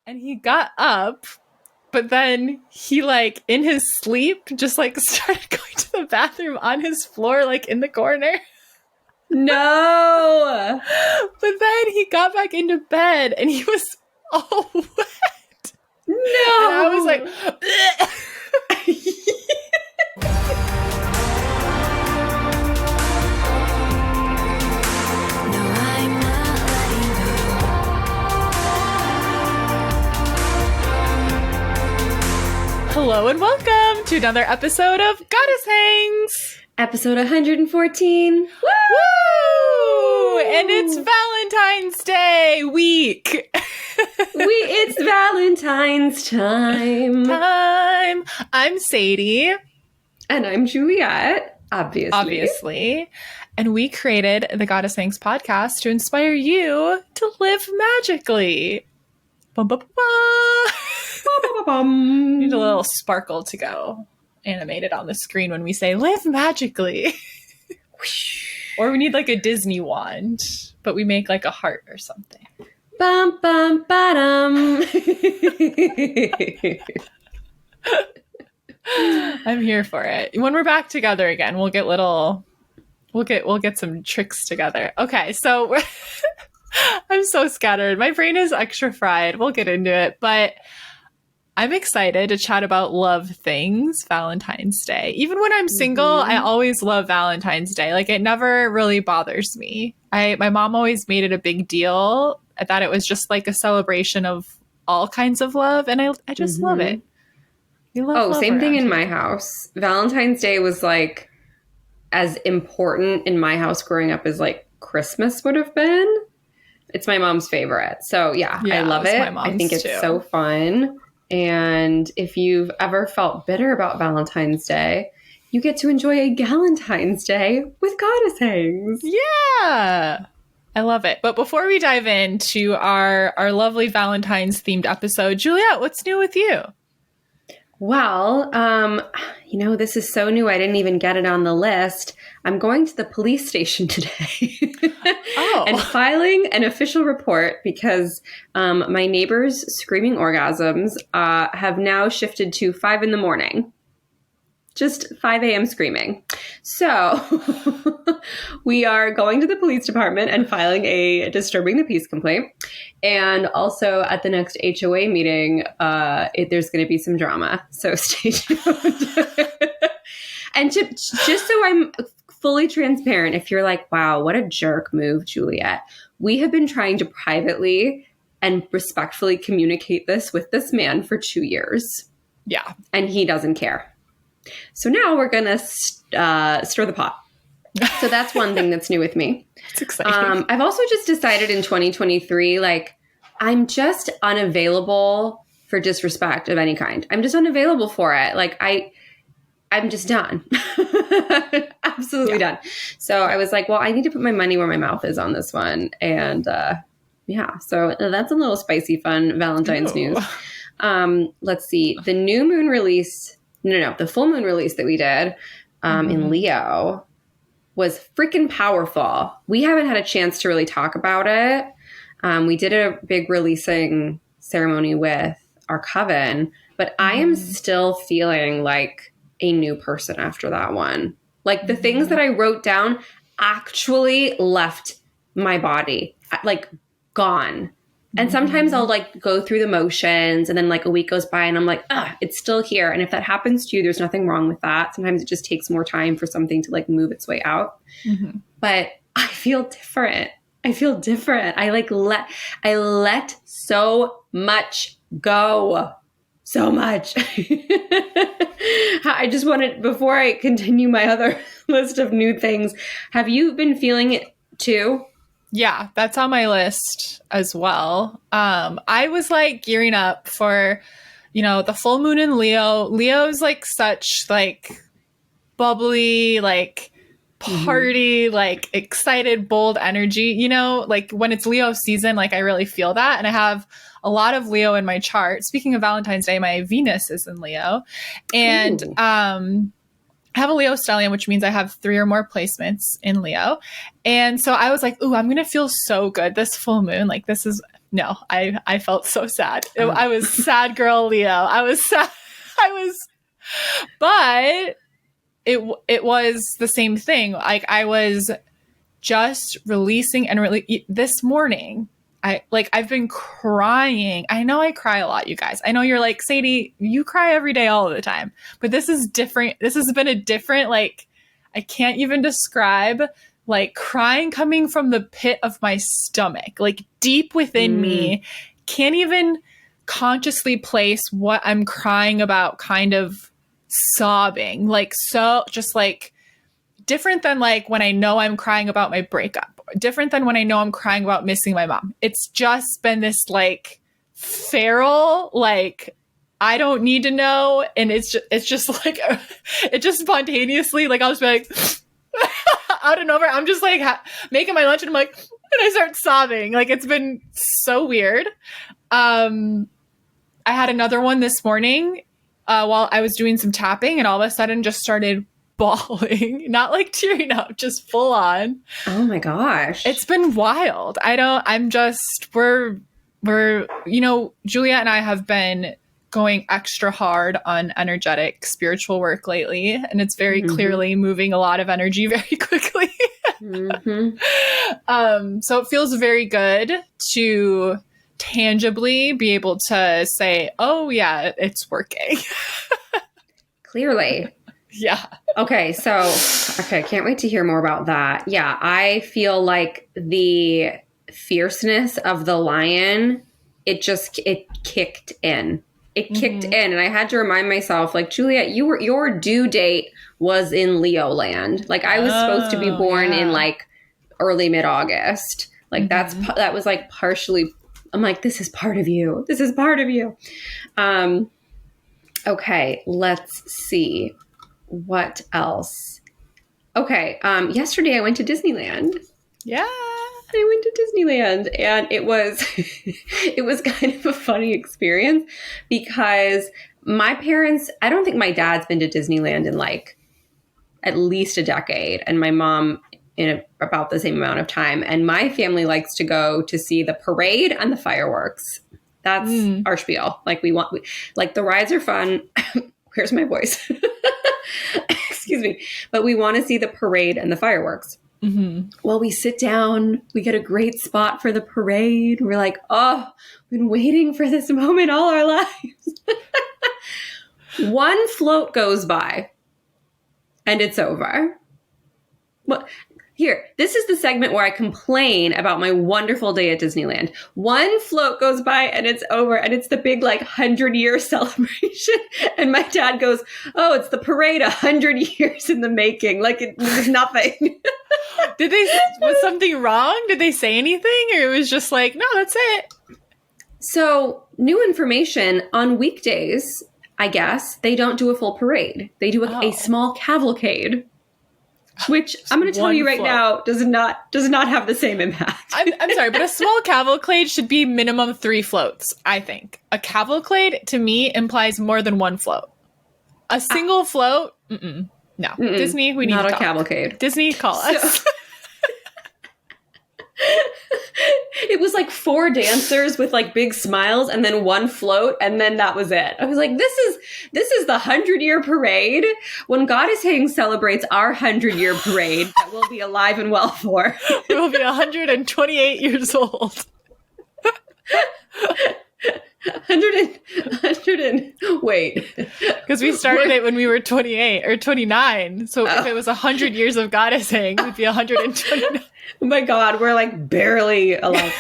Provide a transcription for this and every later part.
And he got up, but then he, like, in his sleep, just, like, started going to the bathroom on his floor, like, in the corner. No! But then he got back into bed, and he was all wet. No! And I was like, hello and welcome to another episode of Goddess Hangs. Episode 114. Woo! Woo! And it's Valentine's Day week. It's Valentine's time. I'm Sadie. And I'm Juliet, obviously. And we created the Goddess Hangs podcast to inspire you to live magically. Bum, bum, bum. Need a little sparkle to go animated on the screen when we say live magically. Or we need like a Disney wand, but we make like a heart or something. Bum bum ba-dum. I'm here for it. When we're back together again, we'll get some tricks together. Okay, so I'm so scattered. My brain is extra fried. We'll get into it, but I'm excited to chat about love things, Valentine's Day. Even when I'm single, I always love Valentine's Day. Like, it never really bothers me. My mom always made it a big deal. I thought it was just like a celebration of all kinds of love, and I just love it. Love same thing in here. my house. Valentine's Day was like as important in my house growing up as like Christmas would have been. It's my mom's favorite. So yeah I love it. I think it's so fun. And if you've ever felt bitter about Valentine's Day, you get to enjoy a Galentine's Day with Goddess Hangs. Yeah, I love it. But before we dive into our lovely Valentine's themed episode, Juliet, what's new with you? Well, this is so new. I didn't even get it on the list. I'm going to the police station today and filing an official report because my neighbor's screaming orgasms have now shifted to 5 a.m. Just 5 a.m. screaming. So we are going to the police department and filing a disturbing the peace complaint. And also at the next HOA meeting, there's going to be some drama. So stay tuned. And just so I'm fully transparent, if you're like, wow, what a jerk move, Juliet. We have been trying to privately and respectfully communicate this with this man for 2 years. Yeah. And he doesn't care. So now we're going to stir the pot. So that's one thing that's new with me. It's exciting. I've also just decided in 2023, like, I'm just unavailable for disrespect of any kind. I'm just unavailable for it. Like, I'm just done. Absolutely done. So I was like, well, I need to put my money where my mouth is on this one. And so that's a little spicy, fun Valentine's news. Let's see. The new moon release. No, the full moon release that we did in Leo was freaking powerful. We haven't had a chance to really talk about it. We did a big releasing ceremony with our coven, but I am still feeling like a new person after that one. Like the things that I wrote down actually left my body, like gone. And sometimes I'll like go through the motions and then like a week goes by and I'm like, it's still here. And if that happens to you, there's nothing wrong with that. Sometimes it just takes more time for something to like move its way out. Mm-hmm. But I feel different. I let so much go. So much. I just wanted, before I continue my other list of new things, have you been feeling it too? Yeah, that's on my list as well. I was like gearing up for, the full moon in Leo. Leo's like such like bubbly, like party, like excited, bold energy, like when it's Leo season, like I really feel that. And I have a lot of Leo in my chart. Speaking of Valentine's Day, my Venus is in Leo. And I have a Leo stellium, which means I have 3 or more placements in Leo. And so I was like, ooh, I'm going to feel so good this full moon. Like, this is No, I felt so sad. I was sad girl Leo. I was sad. But it was the same thing. Like I was just releasing this morning. I've been crying. I know I cry a lot, you guys. I know you're like, Sadie, you cry every day all the time. But this is different. This has been a different, like, I can't even describe, like, crying coming from the pit of my stomach, like deep within me. Can't even consciously place what I'm crying about, kind of sobbing. Like, so just like different than like when I know I'm crying about my breakup. Different than when I know I'm crying about missing my mom. It's just been this like feral, like I don't need to know, and it's just like it just spontaneously, like I'll just be like out of nowhere. I'm just like making my lunch, and I'm like, and I start sobbing. Like it's been so weird. I had another one this morning while I was doing some tapping, and all of a sudden just started bawling, not like tearing up, just full on. Oh my gosh. It's been wild. We're, Juliet and I have been going extra hard on energetic spiritual work lately, and it's very clearly moving a lot of energy very quickly. So it feels very good to tangibly be able to say, oh yeah, it's working. Clearly. Yeah. Okay, can't wait to hear more about that. Yeah, I feel like the fierceness of the lion, it kicked in. It kicked in, and I had to remind myself, like, Juliet, your due date was in Leo land. Like, I was supposed to be born in like early mid-August. Like that was like partially. I'm like, this is part of you. This is part of you. Okay, let's see. What else? Okay. Yesterday I went to Disneyland. Yeah. I went to Disneyland, and it was kind of a funny experience because my parents, I don't think my dad's been to Disneyland in like at least a decade, and my mom in about the same amount of time. And my family likes to go to see the parade and the fireworks. That's our spiel. Like like the rides are fun. Where's my voice? Excuse me. But we want to see the parade and the fireworks. Well, we sit down. We get a great spot for the parade. We're like, oh, we've been waiting for this moment all our lives. One float goes by and it's over. Well, here, this is the segment where I complain about my wonderful day at Disneyland. One float goes by and it's over, and it's the big like 100-year celebration. And my dad goes, oh, it's the parade 100 years in the making. Like it was nothing. Was something wrong? Did they say anything? Or it was just like, no, that's it. So new information on weekdays, I guess, they don't do a full parade. They do a small cavalcade. Which I'm going to tell you right now does not have the same impact. I'm sorry, but a small cavalcade should be minimum 3 floats, I think. A cavalcade, to me, implies more than 1 float. A single float? No. Disney, we need to talk. Not a cavalcade. Disney, call us. It was like 4 dancers with like big smiles and then 1 float, and then that was it. I was like, this is the 100-year parade. When Goddess Hang celebrates our 100-year parade that we'll be alive and well for. We'll be 128 years old. 100 wait. Because we started it when we were 28 or 29. So if it was 100 years of Goddess Hang, we'd be 129. Oh my God, we're like barely alive.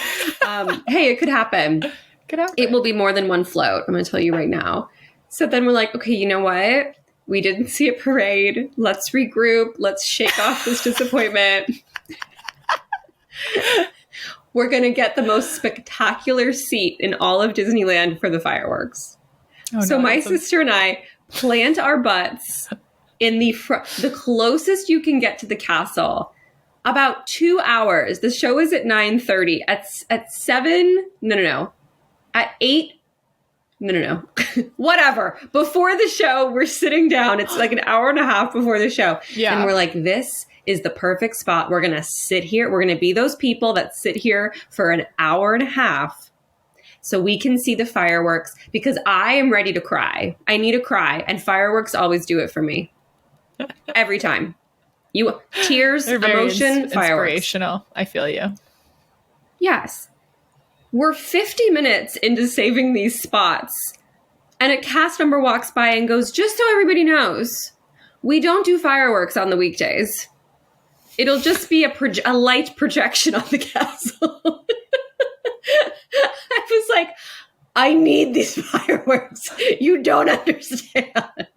Hey, it could happen. It will be more than 1 float. I'm going to tell you right now. So then we're like, okay, you know what? We didn't see a parade. Let's regroup. Let's shake off this disappointment. We're going to get the most spectacular seat in all of Disneyland for the fireworks. So my sister and I plant our butts in the closest you can get to the castle. About 2 hours. The show is at 9:30. At 7, no. At 8, no. Whatever. Before the show, we're sitting down. It's like an hour and a half before the show. Yeah. And we're like, this is the perfect spot. We're going to sit here. We're going to be those people that sit here for an hour and a half so we can see the fireworks, because I am ready to cry. I need to cry, and fireworks always do it for me. Every time. Tears, They're very emotion, fireworks. inspirational. I feel you. Yes. We're 50 minutes into saving these spots, and a cast member walks by and goes, just so everybody knows, we don't do fireworks on the weekdays. It'll just be a light projection on the castle. I was like, I need these fireworks. You don't understand.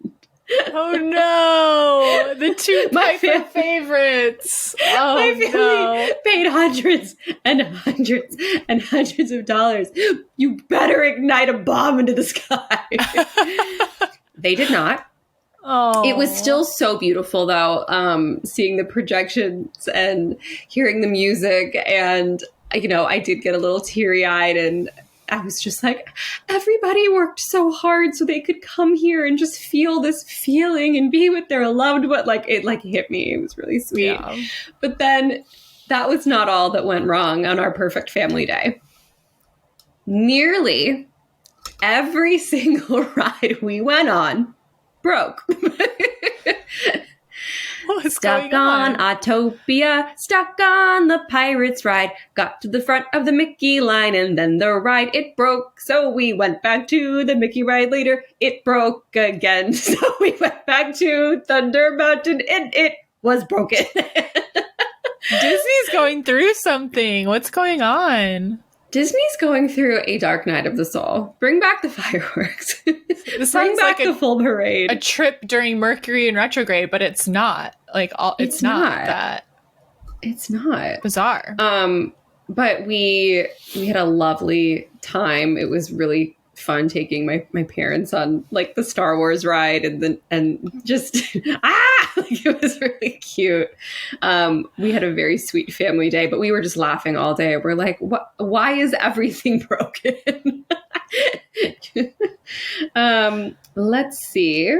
Oh no, the two Piper favorites. Oh, my family paid hundreds and hundreds and hundreds of dollars. You better ignite a bomb into the sky. They did not. Oh, it was still so beautiful, though, seeing the projections and hearing the music. And, I did get a little teary-eyed, and I was just like, everybody worked so hard so they could come here and just feel this feeling and be with their loved one. It hit me. It was really sweet. Yeah. But then that was not all that went wrong on our perfect family day. Nearly every single ride we went on broke. Stuck on Autopia, stuck on the Pirates ride, got to the front of the Mickey line, and then the ride, it broke. So we went back to the Mickey ride later. It broke again. So we went back to Thunder Mountain, and it was broken. Disney's going through something. What's going on? Disney's going through a dark night of the soul. Bring back the fireworks. Bring back the full parade. A trip during Mercury in retrograde, but it's not. It's not that. It's not. Bizarre. But we had a lovely time. It was really fun taking my parents on the Star Wars ride, and just it was really cute. We had a very sweet family day, but we were just laughing all day. We're like, what? Why is everything broken? Let's see.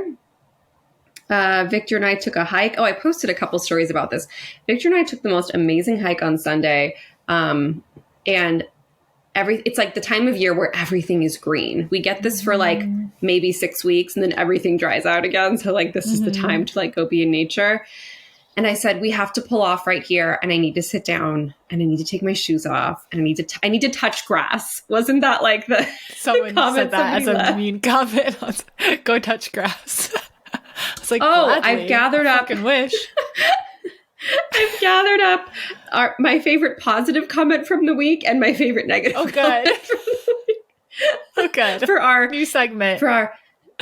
Victor and I took a hike. Oh, I posted a couple stories about this. Victor and I took the most amazing hike on Sunday, and it's like the time of year where everything is green. We get this for maybe 6 weeks, and then everything dries out again. So this is the time to go be in nature. And I said, we have to pull off right here, and I need to sit down, and I need to take my shoes off, and I need to touch grass. Wasn't that someone said that as a mean comment? Go touch grass. I was like, I've gathered up. Wish. I've gathered up my favorite positive comment from the week and my favorite negative comment from the week. Oh, good. For our new segment. For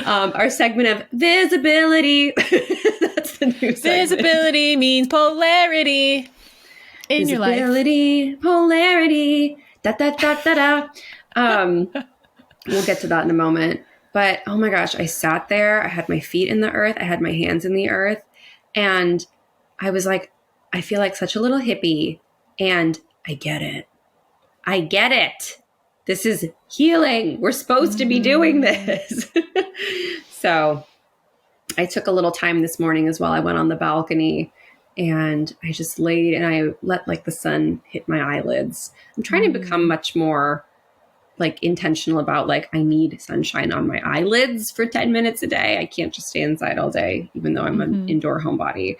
our segment of visibility. That's the new segment. Visibility means polarity in your life. Visibility, polarity, da-da-da-da-da. We'll get to that in a moment. But, oh my gosh, I sat there. I had my feet in the earth. I had my hands in the earth. And I was like, I feel like such a little hippie, and I get it. I get it. This is healing. We're supposed to be doing this. So I took a little time this morning as well. I went on the balcony, and I just laid, and I let the sun hit my eyelids. I'm trying to become much more intentional about I need sunshine on my eyelids for 10 minutes a day. I can't just stay inside all day, even though I'm an indoor homebody.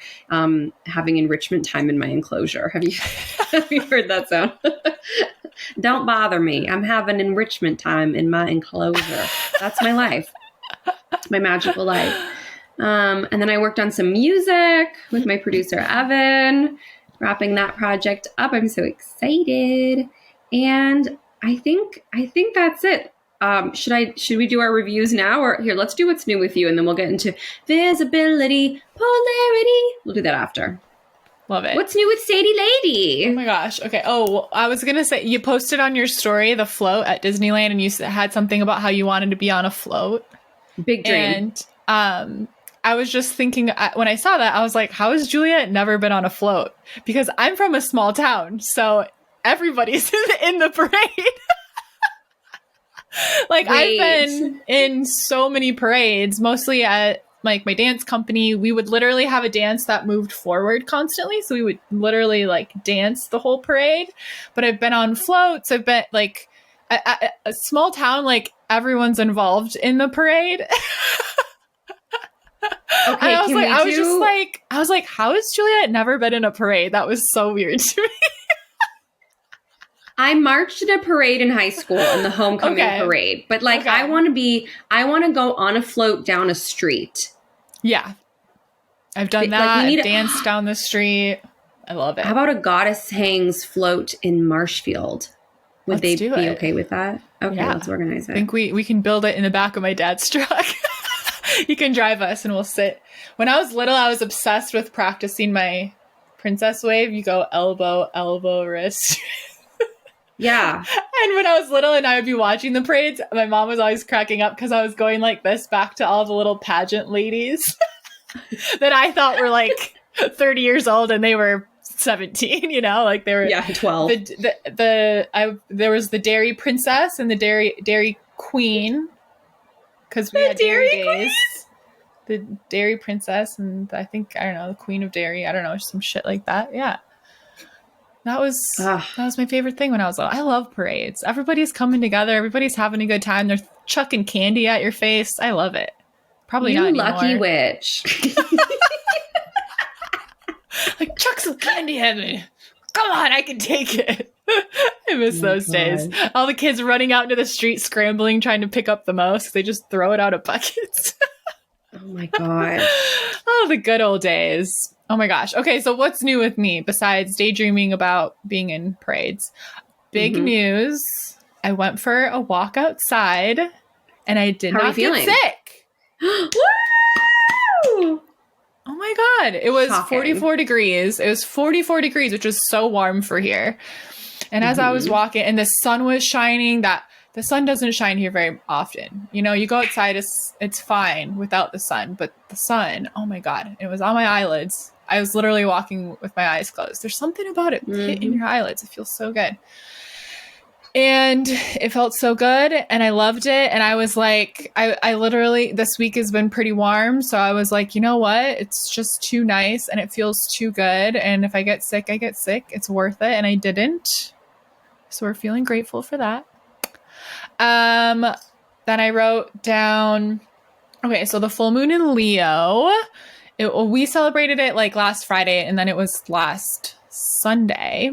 Having enrichment time in my enclosure. Have you heard that sound? Don't bother me. I'm having enrichment time in my enclosure. That's my life. My magical life. And then I worked on some music with my producer, Evan, wrapping that project up. I'm so excited. And I think that's it. Should we do our reviews now, or here? Let's do what's new with you, and then we'll get into visibility, polarity. We'll do that after. Love it. What's new with Sadie Lady? Oh my gosh. Okay. Oh, well, I was gonna say, you posted on your story the float at Disneyland, and you had something about how you wanted to be on a float. Big dream. And I was just thinking, when I saw that, I was like, how has Juliet never been on a float? Because I'm from a small town, so everybody's in the parade. I've been in so many parades, mostly at my dance company. We would literally have a dance that moved forward constantly. So we would literally dance the whole parade. But I've been on floats. I've been a small town, like everyone's involved in the parade. Okay, I was like, how has Juliet never been in a parade? That was so weird to me. I marched in a parade in high school, in the homecoming parade. But like, I want to go on a float down a street. Yeah. I've done that. I've danced down the street. I love it. How about a Goddess Hangs float in Marshfield? Would they be okay with that? Okay, let's organize it. I think we can build it in the back of my dad's truck. He can drive us and we'll sit. When I was little, I was obsessed with practicing my princess wave. You go elbow, elbow, wrist. Yeah. And when I was little and I would be watching the parades, my mom was always cracking up because I was going like this back to all the little pageant ladies that I thought were like 30 years old and they were 17, you know, like they were 12. There was the Dairy Princess and the Dairy Queen, because we had Dairy Days. The Dairy Princess and I don't know, the Queen of Dairy. I don't know, some shit like that. Yeah. That was my favorite thing when I was little. I love parades. Everybody's coming together. Everybody's having a good time. They're chucking candy at your face. I love it. Probably not anymore. Lucky witch. Like, chuck some candy at me. Come on, I can take it. I miss those days. All the kids running out into the street, scrambling, trying to pick up the most. They just throw it out of buckets. Oh my gosh. Oh, the good old days. Oh my gosh. Okay, so what's new with me besides daydreaming about being in parades? Big news. I went for a walk outside and I did not get sick. Woo! Oh my God. It was 44 degrees. It was 44 degrees, which is so warm for here. And as I was walking and the sun was shining, the sun doesn't shine here very often. You know, you go outside, it's fine without the sun, but the sun, oh my God, it was on my eyelids. I was literally walking with my eyes closed. There's something about it hitting your eyelids. It feels so good. And it felt so good and I loved it. And I was like, I literally, this week has been pretty warm. So I was like, you know what? It's just too nice and it feels too good. And if I get sick, I get sick. It's worth it. And I didn't. So we're feeling grateful for that. Then I wrote down, okay, so the full moon in Leo, we celebrated it like last Friday and then it was last Sunday.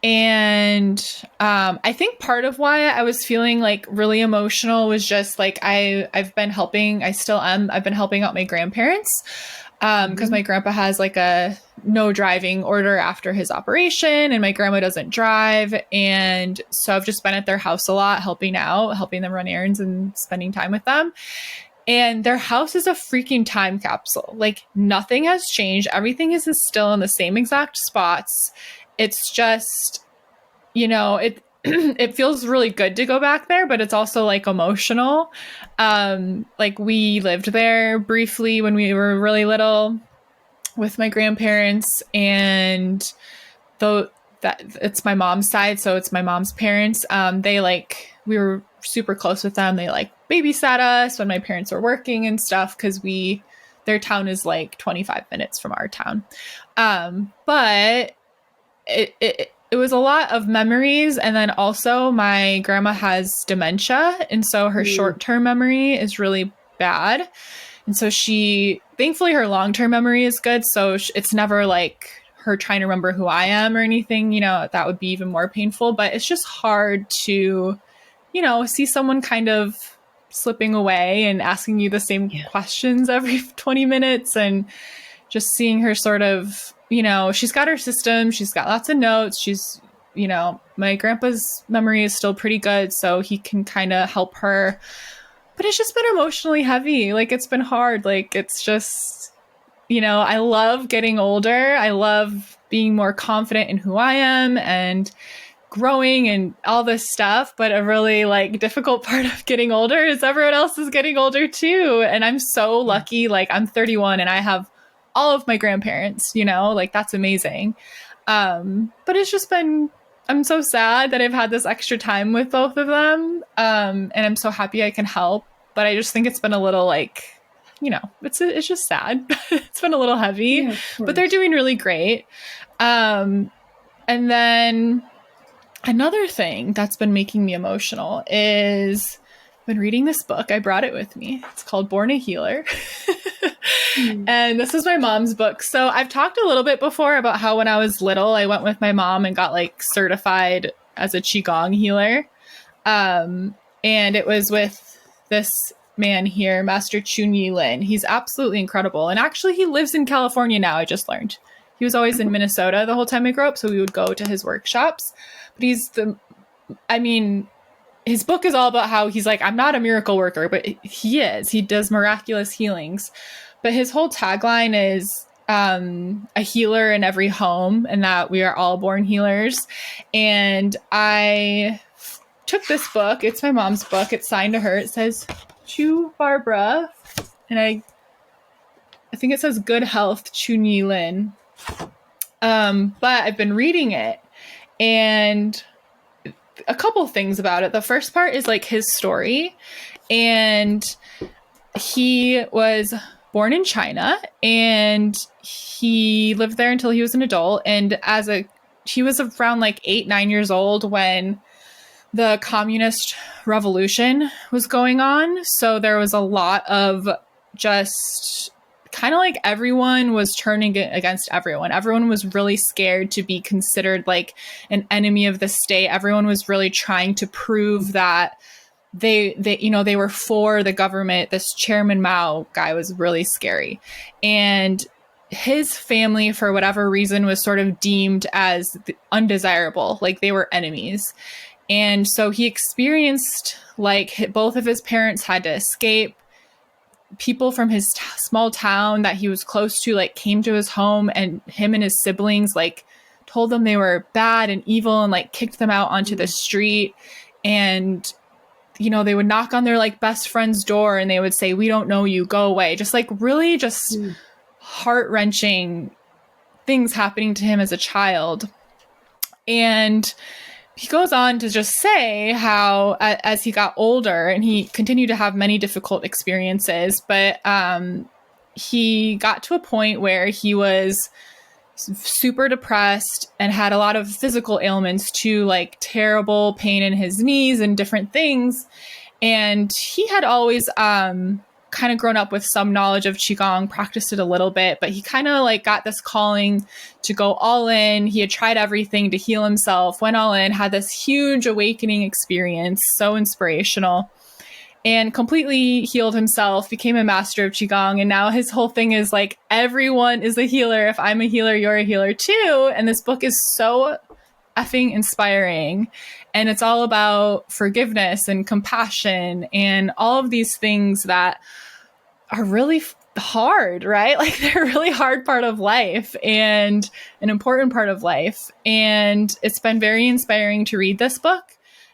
And I think part of why I was feeling like really emotional was just like I've been helping, I still am, I've been helping out my grandparents because my grandpa has like a no driving order after his operation and my grandma doesn't drive. And so I've just been at their house a lot, helping out, helping them run errands and spending time with them. And their house is a freaking time capsule. Like nothing has changed. Everything is still in the same exact spots. It's just, you know, it feels really good to go back there, but it's also like emotional. Like we lived there briefly when we were really little with my grandparents, and though that it's my mom's side, so it's my mom's parents. We were super close with them. They like babysat us when my parents were working and stuff because their town is like 25 minutes from our town. But it was a lot of memories. And then also my grandma has dementia. And so her short-term memory is really bad. And so thankfully her long-term memory is good. So it's never like her trying to remember who I am or anything, you know, that would be even more painful. But it's just hard to, you know, see someone kind of slipping away and asking you the same questions every 20 minutes and just seeing her sort of, you know, she's got her system. She's got lots of notes. She's, you know, my grandpa's memory is still pretty good, so he can kind of help her. But it's just been emotionally heavy. Like, it's been hard. Like, it's just, you know, I love getting older. I love being more confident in who I am and growing and all this stuff. But a really, like, difficult part of getting older is everyone else is getting older, too. And I'm so lucky. Like, I'm 31 and I have all of my grandparents, you know, like that's amazing. But it's just been, I'm so sad that I've had this extra time with both of them. And I'm so happy I can help, but I just think it's been a little like, you know, it's just sad. It's been a little heavy, but they're doing really great. And then Another thing that's been making me emotional is I've been reading this book. I brought it with me. It's called Born a Healer. And this is my mom's book. So I've talked a little bit before about how when I was little, I went with my mom and got like certified as a Qigong healer. And it was with this man here, Master Chun Yi Lin. He's absolutely incredible. And actually, he lives in California now, I just learned. He was always in Minnesota the whole time I grew up, so we would go to his workshops. But his book is all about how he's like, I'm not a miracle worker, but he is. He does miraculous healings. But his whole tagline is a healer in every home, and that we are all born healers. And I took this book. It's my mom's book. It's signed to her. It says, Chu Barbara. And I think it says Good Health, Chun Yi Lin. But I've been reading it, and a couple things about it. The first part is like his story, and he was born in China, and he lived there until he was an adult. And he was around like 8-9 years old when the communist revolution was going on. So there was a lot of just kind of like everyone was turning against everyone. Everyone was really scared to be considered like an enemy of the state. Everyone was really trying to prove that they were for the government. This Chairman Mao guy was really scary. And his family, for whatever reason, was sort of deemed as undesirable, like they were enemies. And so he experienced like both of his parents had to escape. People from his small town that he was close to like came to his home, and him and his siblings like told them they were bad and evil and like kicked them out onto the street. And they would knock on their like best friend's door and they would say, we don't know you, go away. Just like really just heart-wrenching things happening to him as a child. And he goes on to just say how as he got older, and he continued to have many difficult experiences, but he got to a point where he was super depressed and had a lot of physical ailments too, like terrible pain in his knees and different things. And he had always kind of grown up with some knowledge of Qigong, practiced it a little bit, but he kind of like got this calling to go all in. He had tried everything to heal himself, went all in, had this huge awakening experience, so inspirational, and completely healed himself, became a master of Qigong. And now his whole thing is like, everyone is a healer. If I'm a healer, you're a healer too. And this book is so effing inspiring. And it's all about forgiveness and compassion and all of these things that are really hard, right? Like they're a really hard part of life and an important part of life. And it's been very inspiring to read this book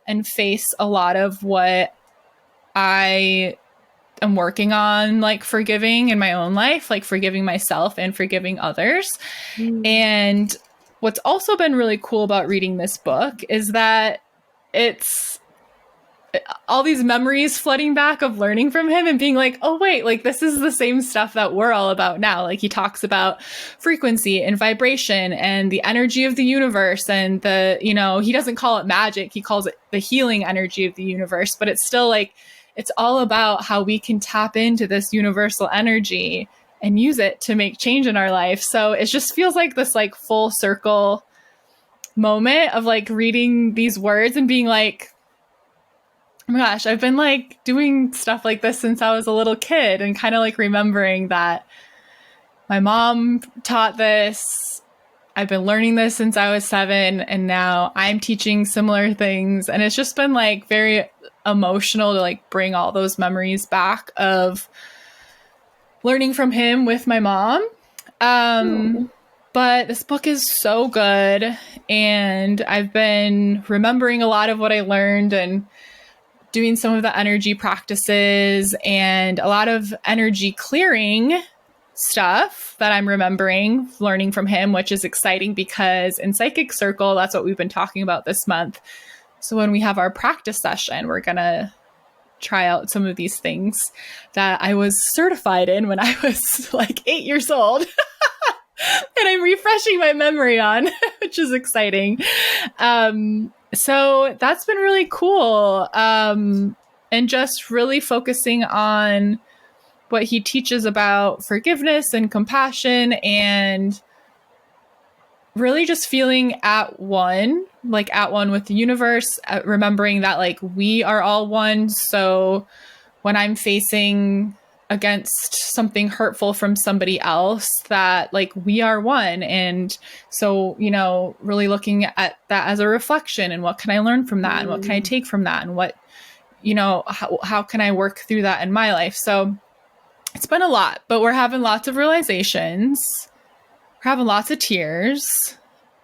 and face a lot of what I am working on, like forgiving in my own life, like forgiving myself and forgiving others. And what's also been really cool about reading this book is that it's all these memories flooding back of learning from him and being like, oh, wait, like this is the same stuff that we're all about now. Like he talks about frequency and vibration and the energy of the universe and he doesn't call it magic. He calls it the healing energy of the universe, but it's still like, it's all about how we can tap into this universal energy and use it to make change in our life. So it just feels like this like full circle moment of like reading these words and being like, oh my gosh, I've been like doing stuff like this since I was a little kid, and kind of like remembering that my mom taught this. I've been learning this since I was 7, and now I'm teaching similar things. And it's just been like very emotional to like bring all those memories back of learning from him with my mom. But this book is so good, and I've been remembering a lot of what I learned and doing some of the energy practices and a lot of energy clearing stuff that I'm remembering learning from him, which is exciting because in Psychic Circle, that's what we've been talking about this month. So when we have our practice session, we're going to try out some of these things that I was certified in when I was like 8 years old. And I'm refreshing my memory on, which is exciting. So that's been really cool. And just really focusing on what he teaches about forgiveness and compassion, and really just feeling at one with the universe, remembering that like we are all one. So when I'm facing against something hurtful from somebody else, that like we are one. And so, really looking at that as a reflection, and what can I learn from that, and what can I take from that, and what, how can I work through that in my life? So it's been a lot, but we're having lots of realizations. We're having lots of tears.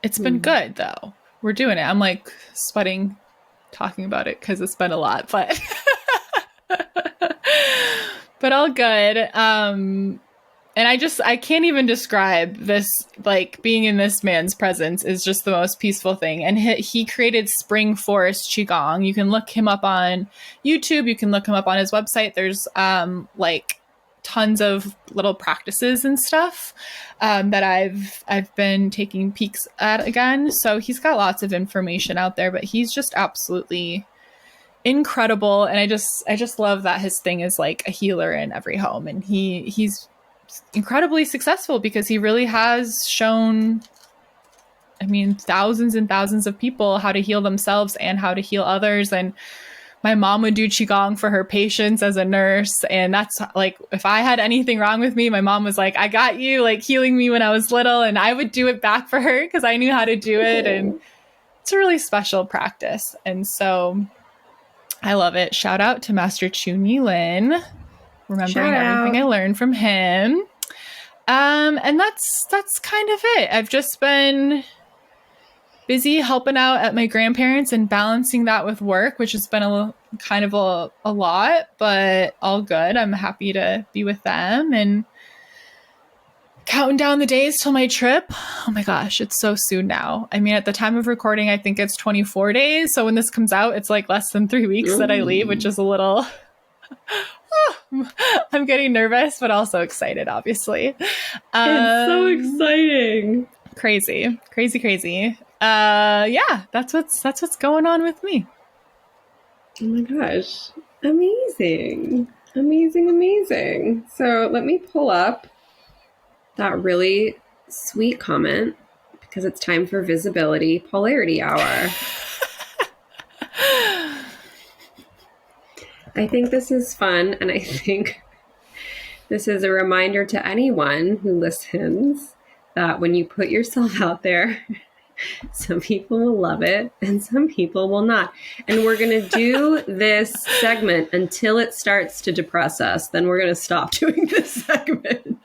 It's been good though. We're doing it. I'm like sweating talking about it because it's been a lot, but but all good. And I can't even describe this, like being in this man's presence is just the most peaceful thing. And he created Spring Forest Qigong. You can look him up on YouTube. You can look him up on his website. There's like tons of little practices and stuff that I've been taking peeks at again. So he's got lots of information out there, but he's just absolutely incredible. And I just love that his thing is like a healer in every home. And he's incredibly successful because he really has shown, thousands and thousands of people how to heal themselves and how to heal others. And my mom would do Qigong for her patients as a nurse. And that's like, if I had anything wrong with me, my mom was like, I got you, like healing me when I was little. And I would do it back for her because I knew how to do it. And it's a really special practice. And so I love it. Shout out to Master Chu Nilin, remembering everything I learned from him. And that's kind of it. I've just been busy helping out at my grandparents and balancing that with work, which has been a lot, but all good. I'm happy to be with them and counting down the days till my trip. Oh my gosh, it's so soon now. At the time of recording, I think it's 24 days. So when this comes out, it's like less than 3 weeks that I leave, which is a little... I'm getting nervous, but also excited, obviously. It's so exciting. Crazy. Yeah, that's what's going on with me. Oh my gosh. Amazing. So let me pull up that really sweet comment because it's time for visibility polarity hour. I think this is fun, and I think this is a reminder to anyone who listens that when you put yourself out there, some people will love it and some people will not. And we're going to do this segment until it starts to depress us. Then we're going to stop doing this segment.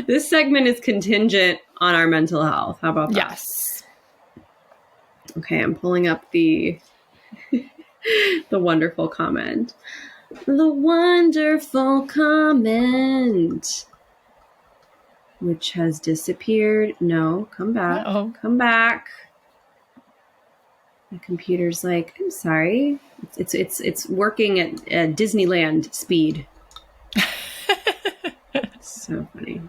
This segment is contingent on our mental health. How about that? Yes. Okay, I'm pulling up the wonderful comment. The wonderful comment. Which has disappeared. No, come back. Uh-oh. Come back. My computer's like, I'm sorry. It's working at Disneyland speed. So funny.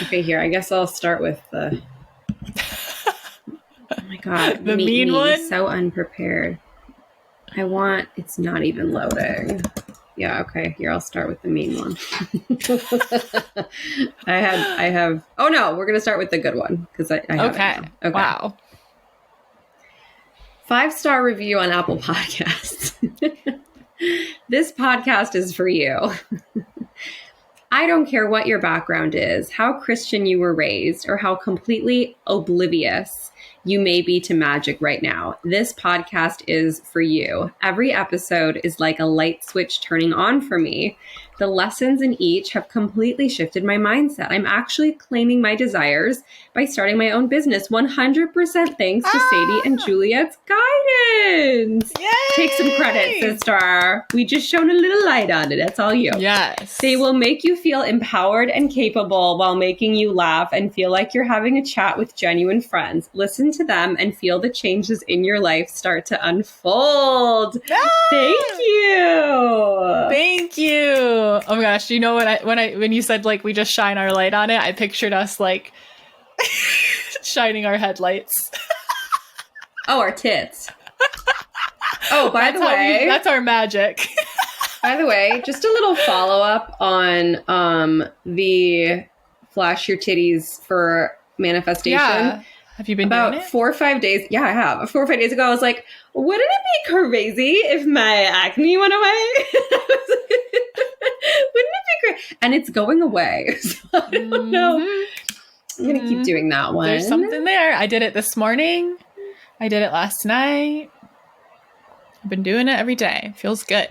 Okay, here. I guess I'll start with the... Oh my God. The mean one? So unprepared. It's not even loading. Yeah, okay. Here, I'll start with the mean one. I have... Oh, no. We're going to start with the good one because I have Okay. Wow. 5-star review on Apple Podcasts. This podcast is for you. I don't care what your background is, how Christian you were raised, or how completely oblivious you may be to magic right now. This podcast is for you. Every episode is like a light switch turning on for me. The lessons in each have completely shifted my mindset. I'm actually claiming my desires by starting my own business 100% thanks to Sadie and Juliet's guidance. Yay! Take some credit, sister. We just shone a little light on it. That's all you. Yes. They will make you feel empowered and capable while making you laugh and feel like you're having a chat with genuine friends. Listen to them and feel the changes in your life start to unfold. Thank you. Thank you. Oh my gosh, you know when you said like we just shine our light on it, I pictured us like shining our headlights. Oh, our tits. Oh, by the way, that's our magic. By the way, just a little follow-up on the flash your titties for manifestation. Yeah. Have you been about doing it? 4 or 5 days? Yeah, I have. 4 or 5 days ago, I was like, wouldn't it be crazy if my acne went away? Wouldn't it be great? And it's going away. So I don't know. I'm going to keep doing that one. There's something there. I did it this morning. I did it last night. I've been doing it every day. Feels good.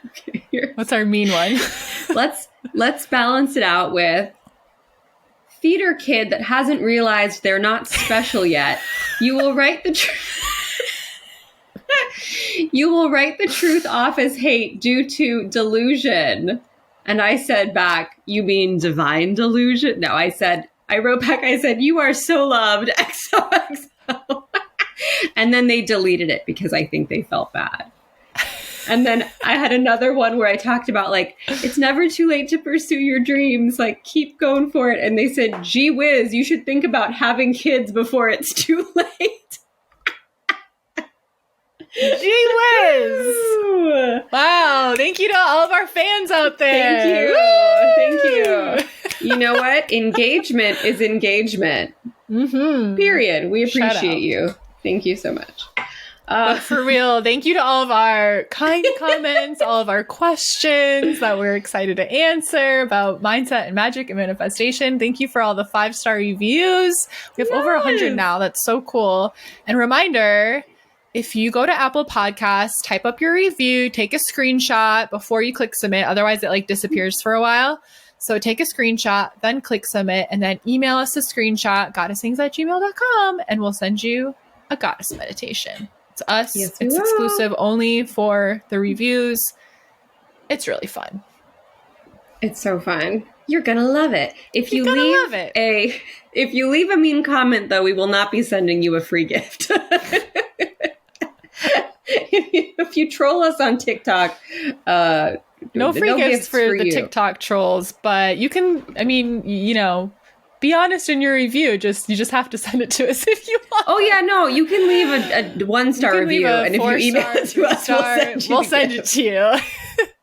Okay, what's our mean one? let's balance it out with theater kid that hasn't realized they're not special yet. You will write the you will write the truth off as hate due to delusion. And I said back, you mean divine delusion? No, I wrote back, I said, you are so loved, XOXO. And then they deleted it because I think they felt bad. And then I had another one where I talked about, like, it's never too late to pursue your dreams. Like, keep going for it. And they said, gee whiz, you should think about having kids before it's too late. Gee whiz. Wow. Thank you to all of our fans out there. Thank you. Woo! Thank you. You know what? Engagement is engagement. Mm-hmm. Period. We appreciate you. Thank you so much. But for real, thank you to all of our kind comments, all of our questions that we're excited to answer about mindset and magic and manifestation. Thank you for all the 5-star reviews. We have over 100 now. That's so cool. And reminder, if you go to Apple Podcasts, type up your review, take a screenshot before you click submit. Otherwise, it like disappears for a while. So take a screenshot, then click submit, and then email us a screenshot, goddessthings@gmail.com, and we'll send you a goddess meditation. It's us. Yes, it's exclusive only for the reviews. It's really fun. It's so fun. You're gonna love it. If you leave a mean comment, though, we will not be sending you a free gift. If you troll us on TikTok, no free gifts for the TikTok trolls, but you can. I mean, be honest in your review. You just have to send it to us if you want. Oh yeah, no, you can leave a 1-star review, and if you email it to us, we'll send it to you.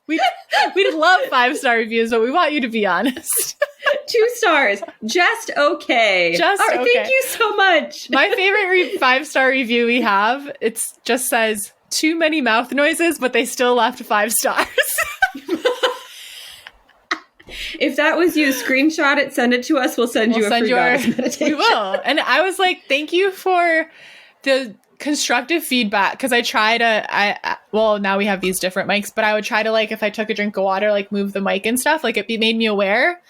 We'd love 5-star reviews, but we want you to be honest. 2 stars, just okay. Okay. Thank you so much. My favorite 5-star review we have, it just says too many mouth noises, but they still left 5 stars. If that was you, screenshot it, send it to us. We'll send you a free goddess meditation. We will. And I was like, thank you for the constructive feedback. Because I try to, well, now we have these different mics, but I would try to, like, if I took a drink of water, like move the mic and stuff. Like it made me aware.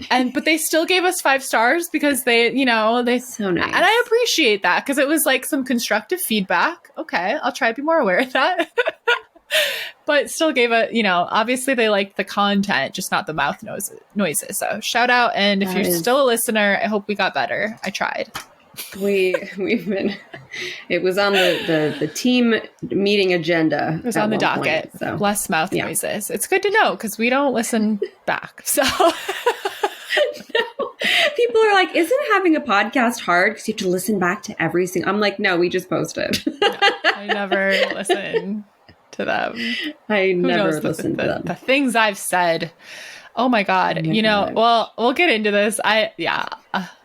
But they still gave us 5 stars because they so nice. And I appreciate that because it was like some constructive feedback. Okay, I'll try to be more aware of that. But still gave obviously they liked the content, just not the mouth noises. So shout out. And if you're still a listener, I hope we got better. I tried. We've been, it was on the team meeting agenda. It was on the docket. Point, so. Less mouth noises. It's good to know because we don't listen back. So no. People are like, isn't having a podcast hard because you have to listen back to every single, I'm like, no, we just posted. No, I never listen to them. I never listened to them. The things I've said. Oh my God. God. Well, we'll get into this. I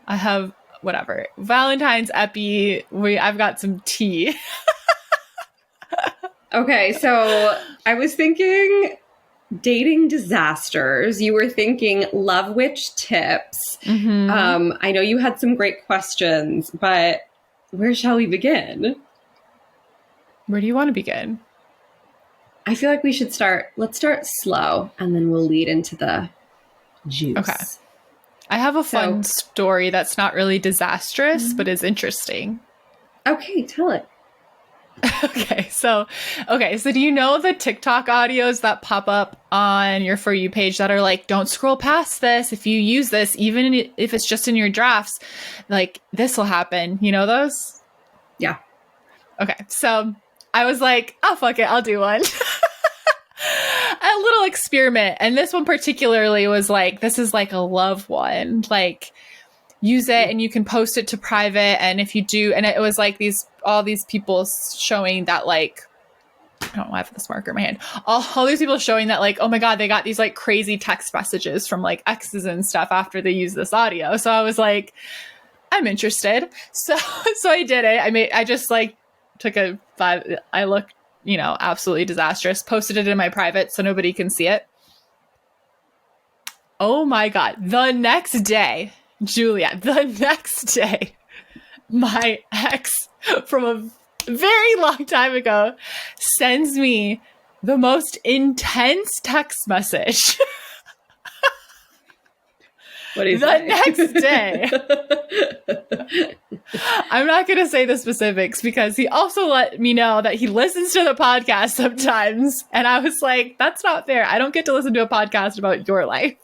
have whatever. Valentine's epi. I've got some tea. Okay. So I was thinking dating disasters. You were thinking love witch tips. Mm-hmm. I know you had some great questions, but where shall we begin? Where do you want to begin? I feel like we should let's start slow and then we'll lead into the juice. Okay. I have a fun story that's not really disastrous, but is interesting. Okay, tell it. Okay, so do you know the TikTok audios that pop up on your For You page that are like, don't scroll past this. If you use this, even if it's just in your drafts, like this will happen. You know those? Yeah. Okay, so I was like, oh, fuck it, I'll do one. A little experiment. And this one particularly was like, this is like a love one. Like, use it and you can post it to private. And if you do, and it was like all these people showing that like, I don't know why I have this marker in my hand. All these people showing that like, oh my God, they got these like crazy text messages from like exes and stuff after they use this audio. So I was like, I'm interested. So I did it. I just like took I looked, absolutely disastrous, posted it in my private so nobody can see it. Oh my God. The next day, Julia, my ex from a very long time ago sends me the most intense text message. What is the next day? I'm not going to say the specifics because he also let me know that he listens to the podcast sometimes. And I was like, that's not fair. I don't get to listen to a podcast about your life.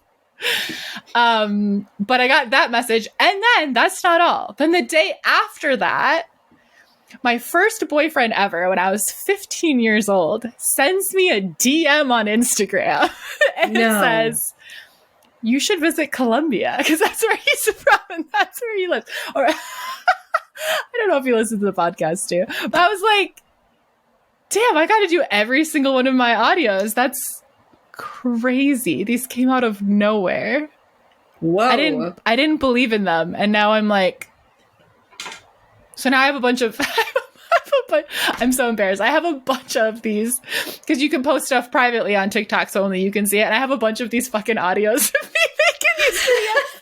But I got that message. And then that's not all. Then the day after that, my first boyfriend ever, when I was 15 years old, sends me a DM on Instagram and it says, you should visit Colombia because that's where he's from and that's where he lives. Or I don't know if he listens to the podcast too, but I was like, damn, I got to do every single one of my audios. That's crazy. These came out of nowhere. Whoa. I didn't believe in them. And now I'm like, so now I have a bunch of, I'm so embarrassed. I have a bunch of these because you can post stuff privately on TikTok so only you can see it. And I have a bunch of these fucking audios of me making these videos.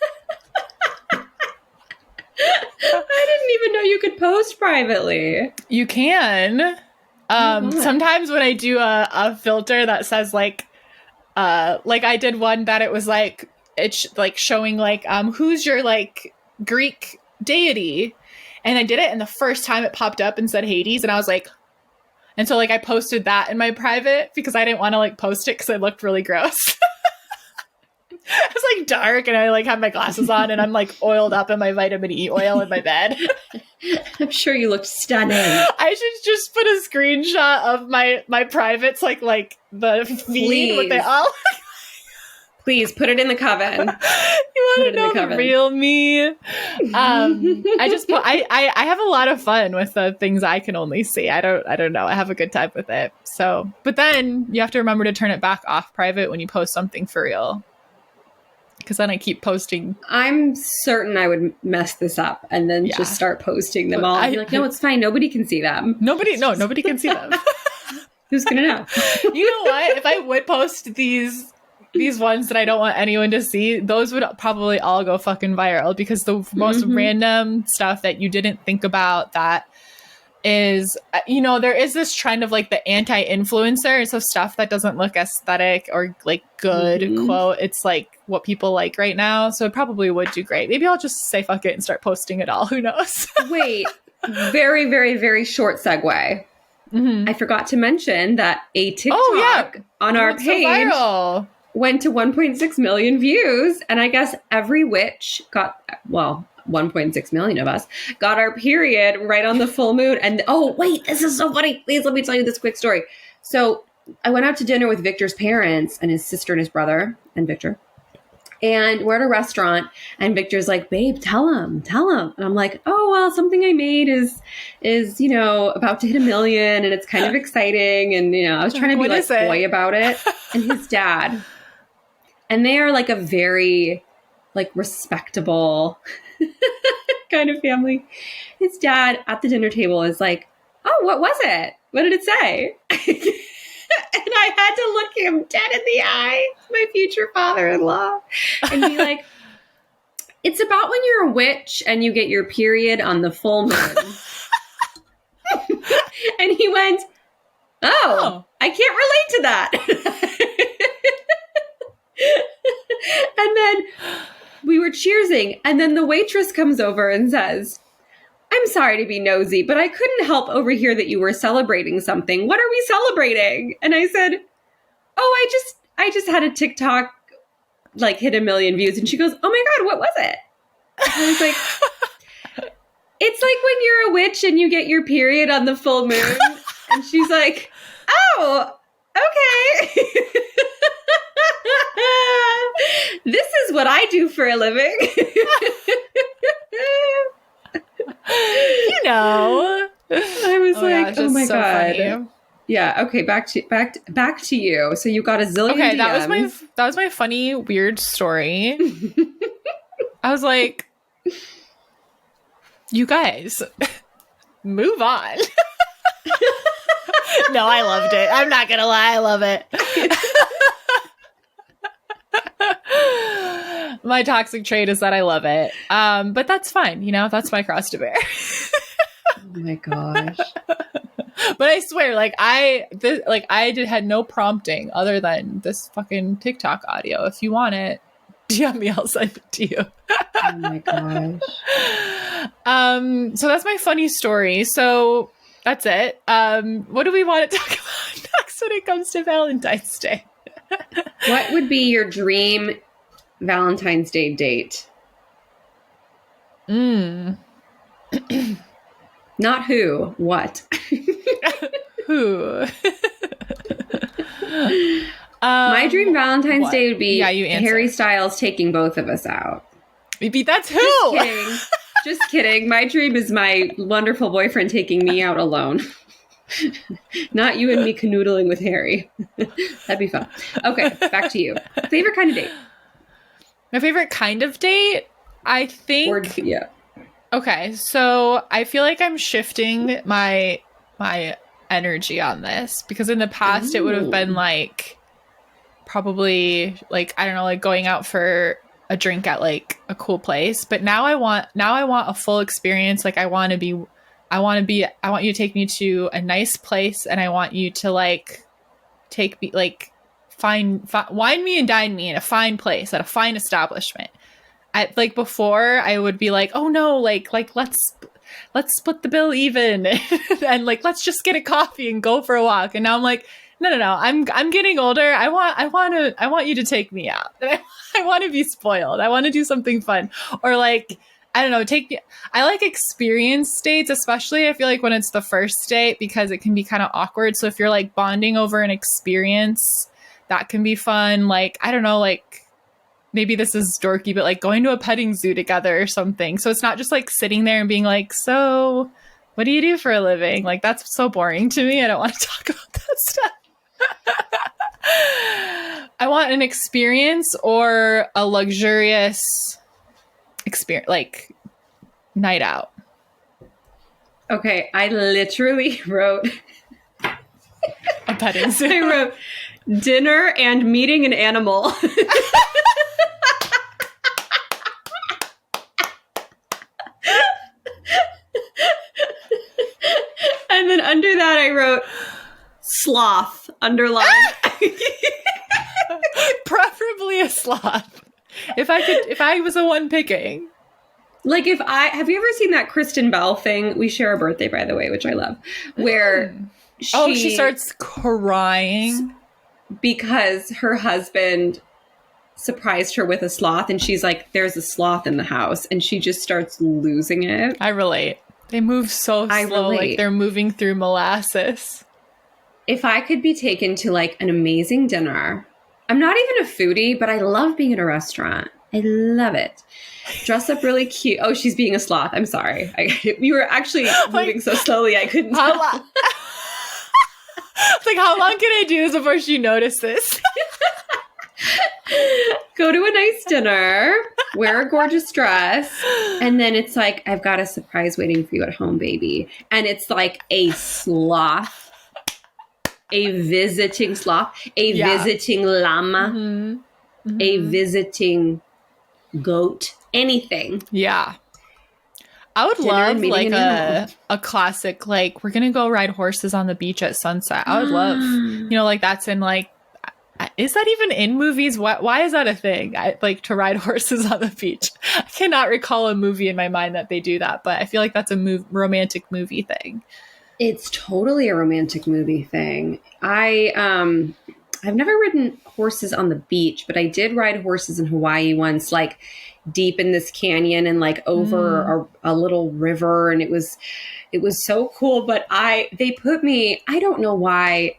I didn't even know you could post privately. You can. Sometimes when I do a filter that says like I did one that it was like, it's like showing like, who's your like Greek deity? And I did it, and the first time it popped up and said Hades, and I was like, and so like I posted that in my private because I didn't want to like post it because it looked really gross. It was like dark, and I like had my glasses on, and I'm like oiled up in my vitamin E oil in my bed. I'm sure you looked stunning. I should just put a screenshot of my privates, like the feed with it all. Please put it in the coven. You want to know the real me? I have a lot of fun with the things I can only see. I don't know. I have a good time with it. So, but then you have to remember to turn it back off private when you post something for real. Because then I keep posting. I'm certain I would mess this up and then just start posting them all. I'd be like, no, it's fine. Nobody can see them. Nobody can see them. Who's going to know? You know what? If I would post these ones that I don't want anyone to see, those would probably all go fucking viral because the most random stuff that you didn't think about that is, there is this trend of like the anti-influencer. So stuff that doesn't look aesthetic or like good, quote, it's like what people like right now. So it probably would do great. Maybe I'll just say fuck it and start posting it all. Who knows? Wait, very, very, very short segue. I forgot to mention that a TikTok on our page went to 1.6 million views. And I guess every witch got, 1.6 million of us got our period right on the full moon. And oh, wait, this is so funny. Please let me tell you this quick story. So I went out to dinner with Victor's parents and his sister and his brother and Victor. And we're at a restaurant and Victor's like, babe, tell him. And I'm like, oh, well, something I made is, about to hit 1 million and it's kind of exciting. And, I was trying to be like coy about it. And his dad, and they are like a very like respectable kind of family. His dad at the dinner table is like, oh, what was it? What did it say? And I had to look him dead in the eye, my future father-in-law, and be like, it's about when you're a witch and you get your period on the full moon. And he went, oh, I can't relate to that. And then we were cheersing, and then the waitress comes over and says, I'm sorry to be nosy, but I couldn't help overhear that you were celebrating something. What are we celebrating? And I said, oh, I just had a TikTok like hit 1 million views. And she goes, oh my God, what was it? And I was like, it's like when you're a witch and you get your period on the full moon. And she's like, oh, okay. This is what I do for a living. You know. I was like, oh my so God. Funny. Yeah. Okay. Back to you. So you got a zillion Okay, DMs. that was my funny, weird story. I was like, you guys, move on. No, I loved it. I'm not gonna lie, I love it. My toxic trait is that I love it. But that's fine, you know, that's my cross to bear. Oh my gosh. But I swear, like I had no prompting other than this fucking TikTok audio. If you want it, DM me, I'll send it to you. Oh my gosh. So that's my funny story. So that's it. What do we want to talk about next when it comes to Valentine's Day? What would be your dream Valentine's Day date? Not who, what? Who? My dream Valentine's Day would be you Harry Styles taking both of us out. Maybe that's who. Just kidding. Just kidding. My dream is my wonderful boyfriend taking me out alone. Not you and me canoodling with Harry. That'd be fun. Okay, back to you. Favorite kind of date? My favorite kind of date? I think... yeah. Okay, so I feel like I'm shifting my energy on this because in the past it would have been like probably like I don't know, like going out for a drink at like a cool place, but now I want a full experience. Like I want you to take me to a nice place, and I want you to like take me like wine me and dine me in a fine place at a fine establishment. Like before I would be like, oh no, like let's split the bill even and like let's just get a coffee and go for a walk. And now I'm like, no, I'm getting older. I want you to take me out. I want to be spoiled. I want to do something fun. Or like, I don't know, I like experience dates, especially I feel like when it's the first date, because it can be kind of awkward. So if you're like bonding over an experience, that can be fun. Like, I don't know, like maybe this is dorky, but like going to a petting zoo together or something. So it's not just like sitting there and being like, so what do you do for a living? Like, that's so boring to me. I don't want to talk about that stuff. I want an experience or a luxurious experience, like night out. Okay, I literally wrote a petting zoo. I wrote dinner and meeting an animal. And then under that I wrote sloth underlined. Preferably a sloth. If I was the one picking. Like have you ever seen that Kristen Bell thing? We share a birthday, by the way, which I love. Where she starts crying because her husband surprised her with a sloth, and she's like, there's a sloth in the house, and she just starts losing it. I relate. They move so slow, like they're moving through molasses. If I could be taken to like an amazing dinner, I'm not even a foodie, but I love being at a restaurant. I love it. Dress up really cute. Oh, she's being a sloth. I'm sorry. You were actually moving so slowly, I couldn't tell. It's like, how long can I do this before she notices? Go to a nice dinner, wear a gorgeous dress, and then it's like, I've got a surprise waiting for you at home, baby. And it's like a sloth, a visiting sloth, a visiting llama, a visiting goat, anything. Yeah. I would love like a classic, like we're going to go ride horses on the beach at sunset. I would love, you know, like that's in like, is that even in movies? Why is that a thing? Like to ride horses on the beach. I cannot recall a movie in my mind that they do that, but I feel like that's a romantic movie thing. It's totally a romantic movie thing. I've never ridden horses on the beach, but I did ride horses in Hawaii once, like deep in this canyon and like over a little river. And it was so cool. But they put me, I don't know why,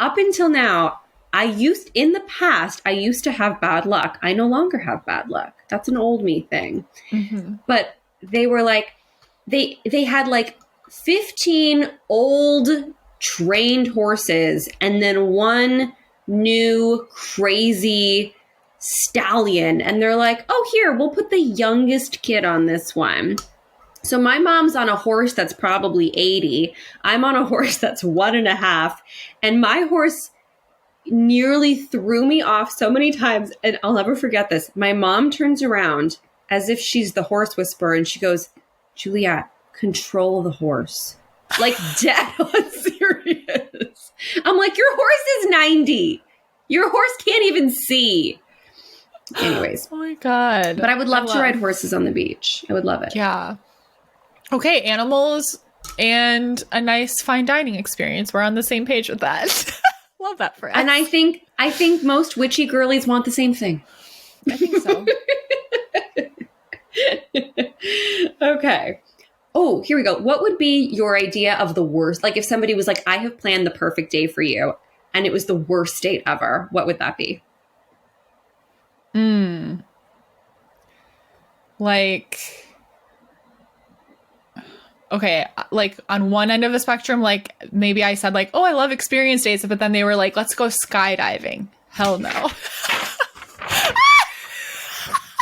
up until now, in the past, I used to have bad luck. I no longer have bad luck. That's an old me thing. Mm-hmm. But they were like, they had like 15 old trained horses and then one new crazy stallion. And they're like, oh, here, we'll put the youngest kid on this one. So my mom's on a horse that's probably 80. I'm on a horse that's 1.5. And my horse nearly threw me off so many times. And I'll never forget this. My mom turns around as if she's the horse whisperer. And she goes, Juliet, control the horse. Like dead on serious. I'm like, your horse is 90. Your horse can't even see. Anyways. Oh my God. But I would love to ride horses on the beach. I would love it. Yeah. Okay, animals and a nice fine dining experience. We're on the same page with that. Love that for us. And I think most witchy girlies want the same thing. I think so. Okay. Oh, here we go. What would be your idea of the worst? Like if somebody was like, I have planned the perfect day for you, and it was the worst date ever, what would that be? Like, okay, like on one end of the spectrum, like maybe I said like, oh, I love experience dates, but then they were like, let's go skydiving. Hell no.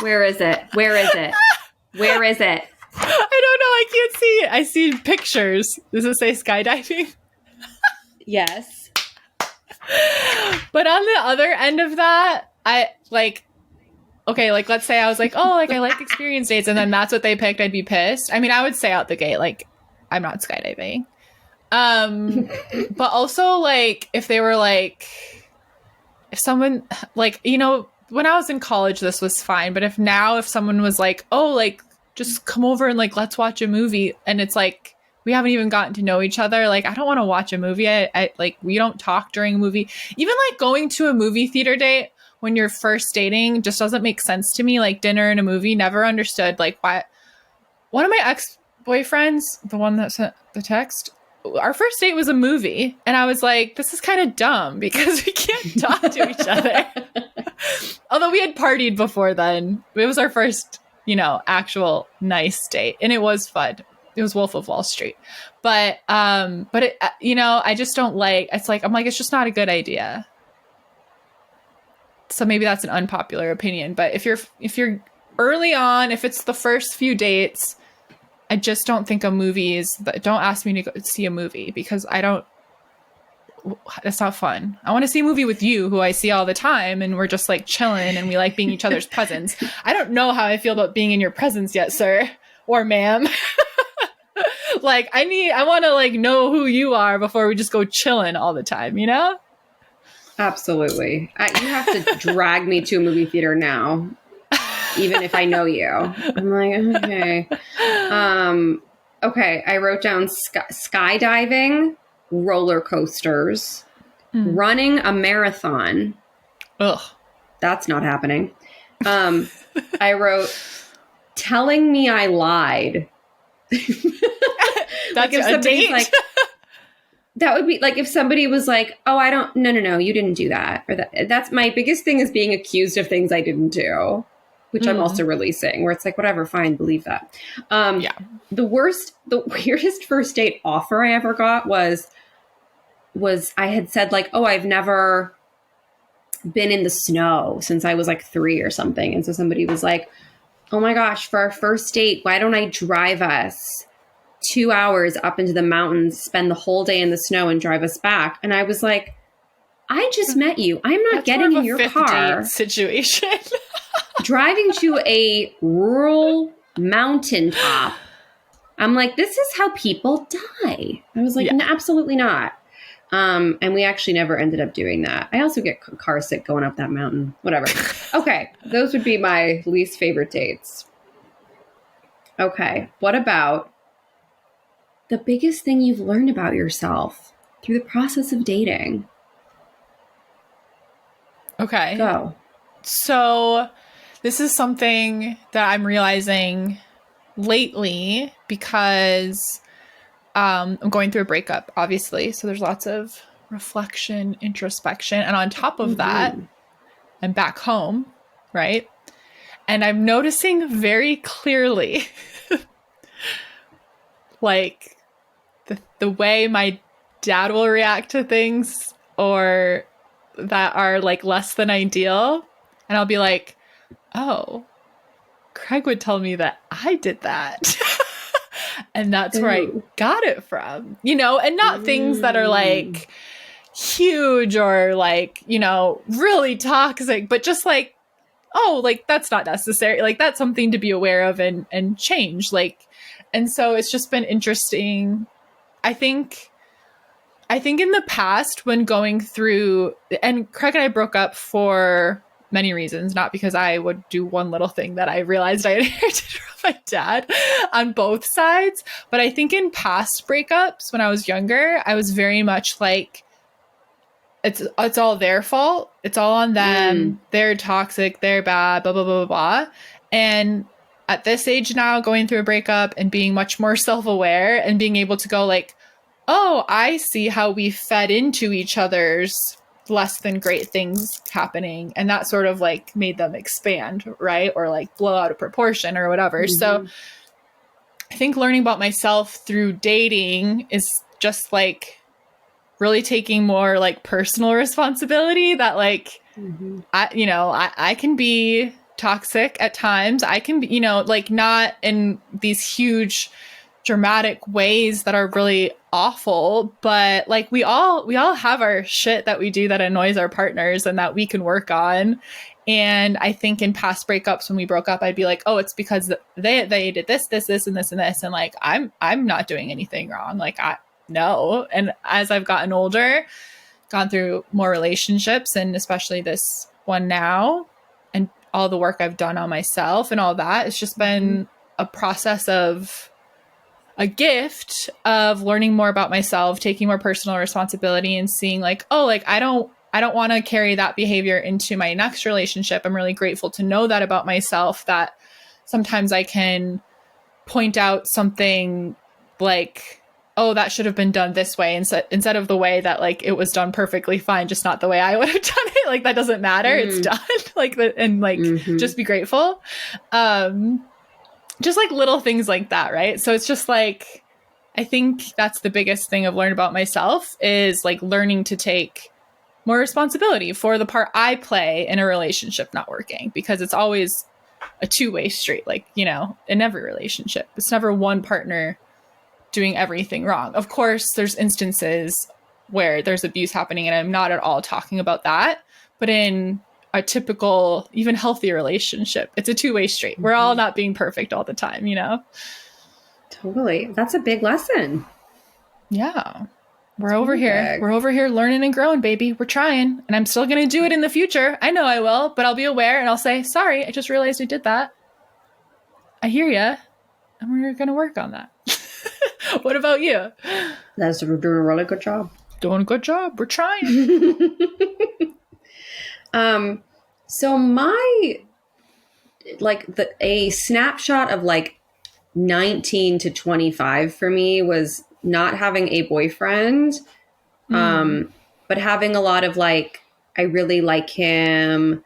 Where is it? Where is it? Where is it? I don't know. I can't see it. I see pictures. Does it say skydiving? Yes. But on the other end of that, I like, okay, like let's say I was like, oh, like I like experience dates, and then that's what they picked, I'd be pissed. I mean, I would say out the gate, like, I'm not skydiving. But also like if they were like, if someone like, you know, when I was in college, this was fine. But if someone was like, oh, like just come over and like, let's watch a movie. And it's like, we haven't even gotten to know each other. Like, I don't want to watch a movie. I like, we don't talk during a movie. Even like going to a movie theater date when you're first dating just doesn't make sense to me. Like dinner and a movie, never understood. Like why? One of my ex-boyfriends, the one that sent the text, our first date was a movie. And I was like, this is kind of dumb because we can't talk to each other. Although we had partied before then. It was our first, you know, actual nice date. And it was fun. It was Wolf of Wall Street. But it, you know, I just don't like, it's like, I'm like, it's just not a good idea. So maybe that's an unpopular opinion. But if you're early on, if it's the first few dates, I just don't think a movie is, don't ask me to go see a movie because that's not fun. I want to see a movie with you who I see all the time and we're just like chilling and we like being each other's presence. I don't know how I feel about being in your presence yet, sir or ma'am. Like I want to like know who you are before we just go chilling all the time, you know? Absolutely. You have to drag me to a movie theater now, even if I know you. I'm like, okay. Okay, I wrote down skydiving, roller coasters, running a marathon. Ugh. That's not happening. I wrote telling me I lied. That's like a date? Like, that would be like if somebody was like, oh, no, you didn't do that. Or that's my biggest thing is being accused of things I didn't do, which I'm also releasing, where it's like, whatever, fine, believe that. Yeah. The weirdest first date offer I ever got was I had said like, oh, I've never been in the snow since I was like 3 or something. And so somebody was like, oh my gosh, for our first date, why don't I drive us 2 hours up into the mountains, spend the whole day in the snow and drive us back? And I was like, I just met you. I'm not getting in your car. Situation. Driving to a rural mountaintop. I'm like, this is how people die. I was like, no, absolutely not. And we actually never ended up doing that. I also get car sick going up that mountain. Whatever. Okay. Those would be my least favorite dates. Okay. What about the biggest thing you've learned about yourself through the process of dating? Okay. Go. So this is something that I'm realizing lately because I'm going through a breakup, obviously. So there's lots of reflection, introspection. And on top of that, I'm back home, right? And I'm noticing very clearly like the way my dad will react to things or that are like less than ideal. And I'll be like, oh, Craig would tell me that I did that. And that's where I got it from, you know, and not things that are like huge or like, you know, really toxic, but just like, oh, like that's not necessary. Like that's something to be aware of and change. Like, and so it's just been interesting. I think in the past when going through, and Craig and I broke up for many reasons, not because I would do one little thing that I realized I inherited from my dad on both sides. But I think in past breakups when I was younger, I was very much like, it's all their fault. It's all on them. They're toxic. They're bad, blah, blah, blah, blah, blah. And at this age now, going through a breakup and being much more self-aware and being able to go like, oh, I see how we fed into each other's less than great things happening. And that sort of like made them expand, right? Or like blow out of proportion or whatever. So I think learning about myself through dating is just like really taking more like personal responsibility that like, I can be toxic at times. I can be, you know, like not in these huge dramatic ways that are really awful, but like we all have our shit that we do that annoys our partners and that we can work on. And I think in past breakups when we broke up, I'd be like, oh, it's because they did this, and this, and this. And like, I'm not doing anything wrong. Like no. And as I've gotten older, gone through more relationships and especially this one now and all the work I've done on myself and all that, it's just been a process of a gift of learning more about myself, taking more personal responsibility and seeing like, oh, like I don't want to carry that behavior into my next relationship. I'm really grateful to know that about myself, that sometimes I can point out something like, oh, that should have been done this way instead of the way that like it was done perfectly fine, just not the way I would have done it. Like that doesn't matter. It's done. Like and like just be grateful. Just like little things like that, right? So it's just like, I think that's the biggest thing I've learned about myself is like learning to take more responsibility for the part I play in a relationship not working, because it's always a two-way street. Like, you know, in every relationship, it's never one partner doing everything wrong. Of course, there's instances where there's abuse happening, and I'm not at all talking about that. But in a typical, even healthy relationship, it's a two-way street. We're all not being perfect all the time, you know? Totally. That's a big lesson. Yeah. We're over here. We're over here learning and growing, baby. We're trying. And I'm still going to do it in the future. I know I will, but I'll be aware and I'll say, sorry, I just realized I did that. I hear you. And we're going to work on that. What about you? We're doing a really good job. Doing a good job. We're trying. So my, like a snapshot of like 19 to 25 for me was not having a boyfriend, but having a lot of like, I really like him.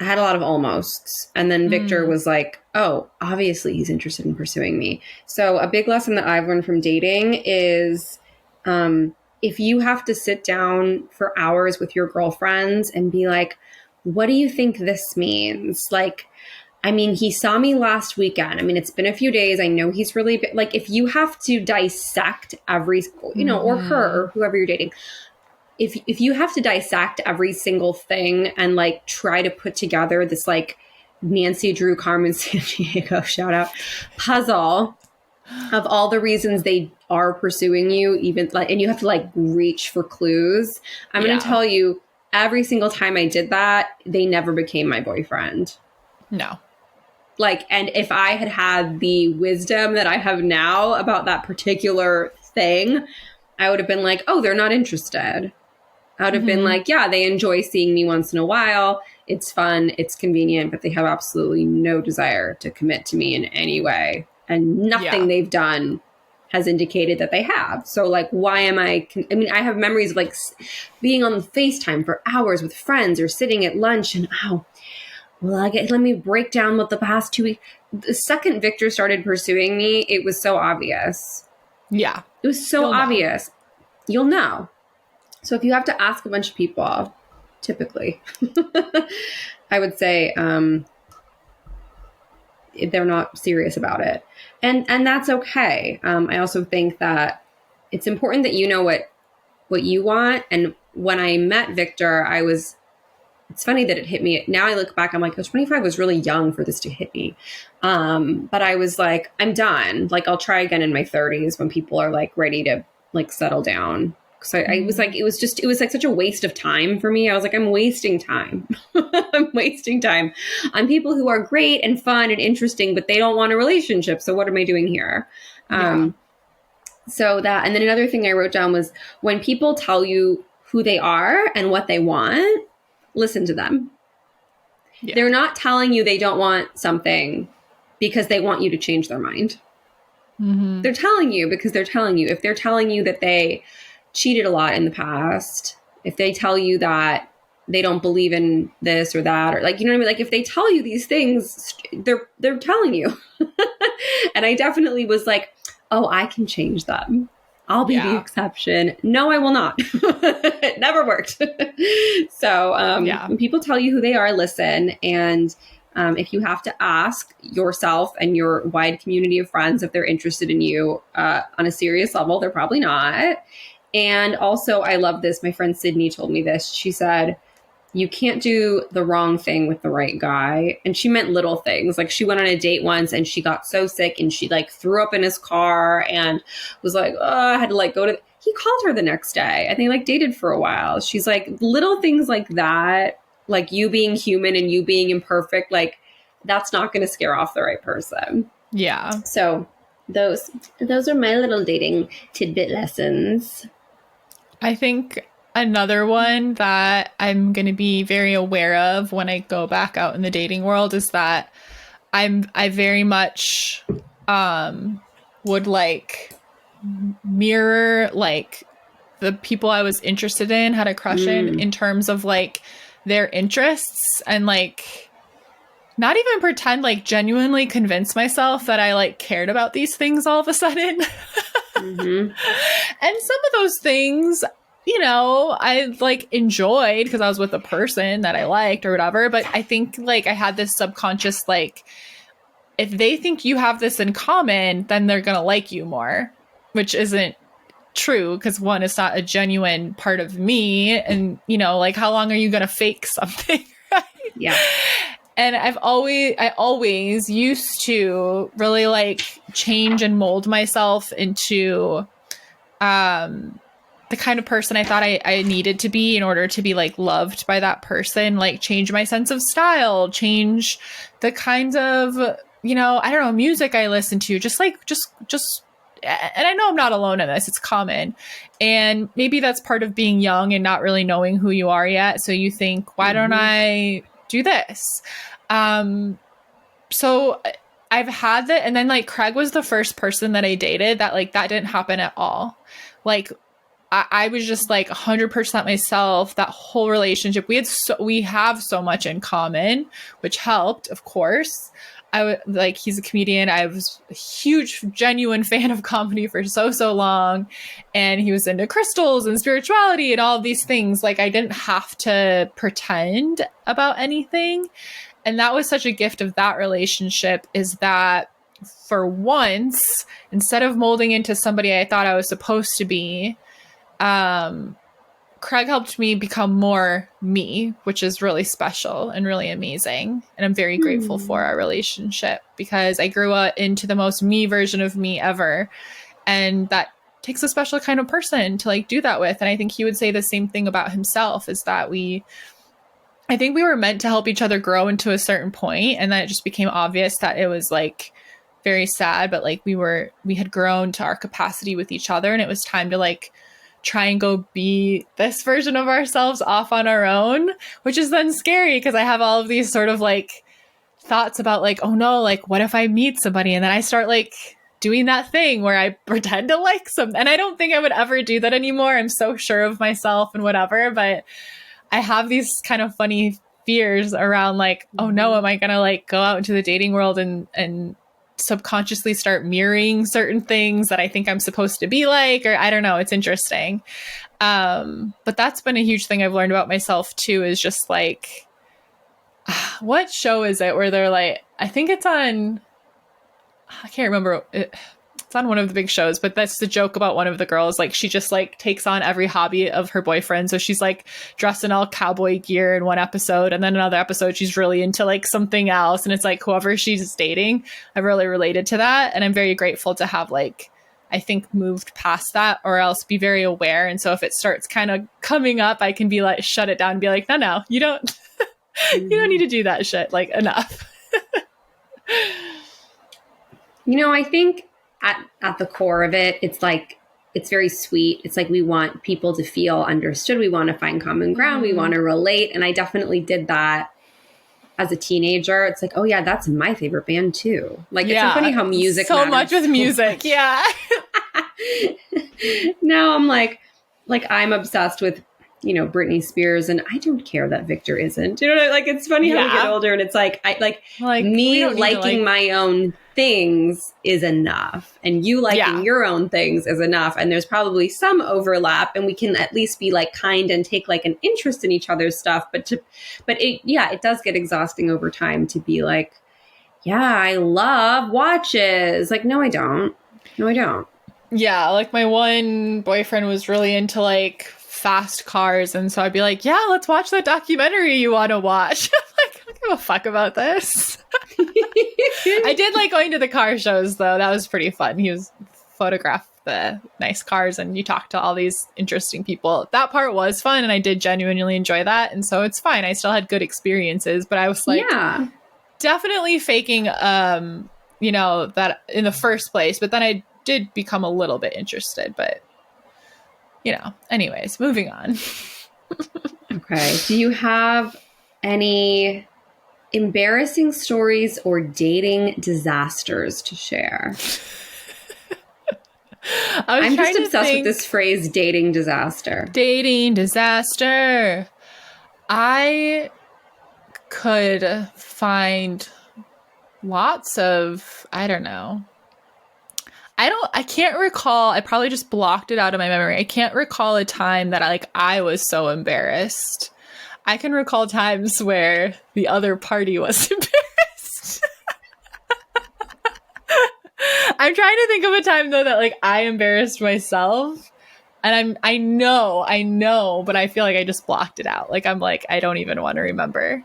I had a lot of almosts. And then Victor was like, oh, obviously he's interested in pursuing me. So a big lesson that I've learned from dating is, if you have to sit down for hours with your girlfriends and be like, what do you think this means? Like, I mean, he saw me last weekend. I mean, it's been a few days. I know he's really like, if you have to dissect every, you know, or her or whoever you're dating, if you have to dissect every single thing and like try to put together this like Nancy Drew Carmen Sandiego shout out puzzle of all the reasons they are pursuing you, even like, and you have to like reach for clues. I'm going to tell you, every single time I did that, they never became my boyfriend. No. Like, and if I had had the wisdom that I have now about that particular thing, I would have been like, oh, they're not interested. I would have been like, yeah, they enjoy seeing me once in a while. It's fun. It's convenient, but they have absolutely no desire to commit to me in any way. And nothing they've done has indicated that they have. So like, why am I mean, I have memories of like being on FaceTime for hours with friends or sitting at lunch and, let me break down what the past 2 weeks. The second Victor started pursuing me, it was so obvious. Yeah. It was so obvious. You'll know. So if you have to ask a bunch of people, typically, I would say they're not serious about it. And that's okay. I also think that it's important that you know what you want. And when I met Victor, it's funny that it hit me. Now I look back, I'm like, 25 was really young for this to hit me. But I was like, I'm done. Like, I'll try again in my 30s when people are like ready to like settle down. Cause I was like, it was like such a waste of time for me. I was like, I'm wasting time. I'm wasting time on people who are great and fun and interesting, but they don't want a relationship. So what am I doing here? So that, and then another thing I wrote down was when people tell you who they are and what they want, listen to them. Yeah. They're not telling you they don't want something because they want you to change their mind. Mm-hmm. They're telling you because they're telling you. If they're telling you that they cheated a lot in the past, if they tell you that they don't believe in this or that, or like, you know what I mean? Like if they tell you these things, they're telling you. And I definitely was like, oh, I can change them. I'll be the exception. No, I will not. It never worked. So when people tell you who they are, listen. And if you have to ask yourself and your wide community of friends if they're interested in you on a serious level, they're probably not. And also, I love this. My friend Sydney told me this. She said, you can't do the wrong thing with the right guy. And she meant little things. Like she went on a date once and she got so sick and she like threw up in his car and was like, oh, I had to like go to, he called her the next day. I think like dated for a while. She's like little things like that, like you being human and you being imperfect. Like that's not going to scare off the right person. Yeah. So those are my little dating tidbit lessons. I think another one that I'm going to be very aware of when I go back out in the dating world is that I very much would like mirror like the people I was interested in, had a crush in terms of like their interests, and like not even pretend, like genuinely convince myself that I like cared about these things all of a sudden. Mm-hmm. And some of those things, you know, I like enjoyed because I was with a person that I liked or whatever. But I think like I had this subconscious, like, if they think you have this in common, then they're going to like you more, which isn't true because one, it's not a genuine part of me. And, you know, like how long are you going to fake something? Right? Yeah. And I always used to really like change and mold myself into the kind of person I thought I needed to be in order to be like loved by that person, like change my sense of style, change the kinds of, you know, I don't know, music I listen to, just, and I know I'm not alone in this, it's common. And maybe that's part of being young and not really knowing who you are yet. So you think, why don't I do this? So I've had that. And then like Craig was the first person that I dated that like, that didn't happen at all. Like I was just like 100% myself that whole relationship. We have so much in common, which helped, of course. He's a comedian. I was a huge, genuine fan of comedy for so long. And he was into crystals and spirituality and all of these things. Like I didn't have to pretend about anything. And that was such a gift of that relationship, is that for once, instead of molding into somebody I thought I was supposed to be, Craig helped me become more me, which is really special and really amazing. And I'm very grateful for our relationship because I grew up into the most me version of me ever. And that takes a special kind of person to like do that with. And I think he would say the same thing about himself, is that I think we were meant to help each other grow into a certain point, and then it just became obvious that it was like very sad, but like we had grown to our capacity with each other, and it was time to like try and go be this version of ourselves off on our own, which is then scary because I have all of these sort of like thoughts about like, oh no, like what if I meet somebody and then I start like doing that thing where I pretend to like some, and I don't think I would ever do that anymore. I'm so sure of myself and whatever, but I have these kind of funny fears around like, oh no, am I going to like go out into the dating world and subconsciously start mirroring certain things that I think I'm supposed to be like, or I don't know. It's interesting. But that's been a huge thing I've learned about myself too, is just like, what show is it where they're like, I think it's on, I can't remember. It's on one of the big shows, but that's the joke about one of the girls. Like, she just like takes on every hobby of her boyfriend. So she's like dressed in all cowboy gear in one episode, and then another episode she's really into like something else. And it's like whoever she's dating, I've really related to that. And I'm very grateful to have like, I think, moved past that, or else be very aware. And so if it starts kind of coming up, I can be like, shut it down and be like, no, you don't, you don't need to do that shit. Like, enough. I think at the core of it, it's like, it's very sweet. It's like we want people to feel understood. We want to find common ground. We want to relate. And I definitely did that as a teenager. It's like, oh yeah, that's my favorite band too. Like, it's so funny how music so much with music. Yeah. Now I'm like I'm obsessed with, Britney Spears, and I don't care that Victor isn't. Like, it's funny how we get older, and it's like, me liking my own things is enough, and you liking your own things is enough. And there's probably some overlap, and we can at least be like kind and take like an interest in each other's stuff. But it does get exhausting over time to be like, yeah, I love watches. Like, no, I don't. Yeah, like my one boyfriend was really into like fast cars, and so I'd be like, yeah, let's watch that documentary you want to watch. Like, I don't give a fuck about this. I did like going to the car shows though. That was pretty fun. He was photographed the nice cars, and you talk to all these interesting people. That part was fun, and I did genuinely enjoy that. And so it's fine. I still had good experiences, but I was like, definitely faking that in the first place. But then I did become a little bit interested, but anyways, moving on. Okay. Do you have any embarrassing stories or dating disasters to share? I'm just obsessed with this phrase, dating disaster. Dating disaster. I could find lots of, I don't know. I can't recall. I probably just blocked it out of my memory. I can't recall a time that I was so embarrassed. I can recall times where the other party was embarrassed. I'm trying to think of a time though that I embarrassed myself, and I know, but I feel like I just blocked it out. I'm like, I don't even want to remember.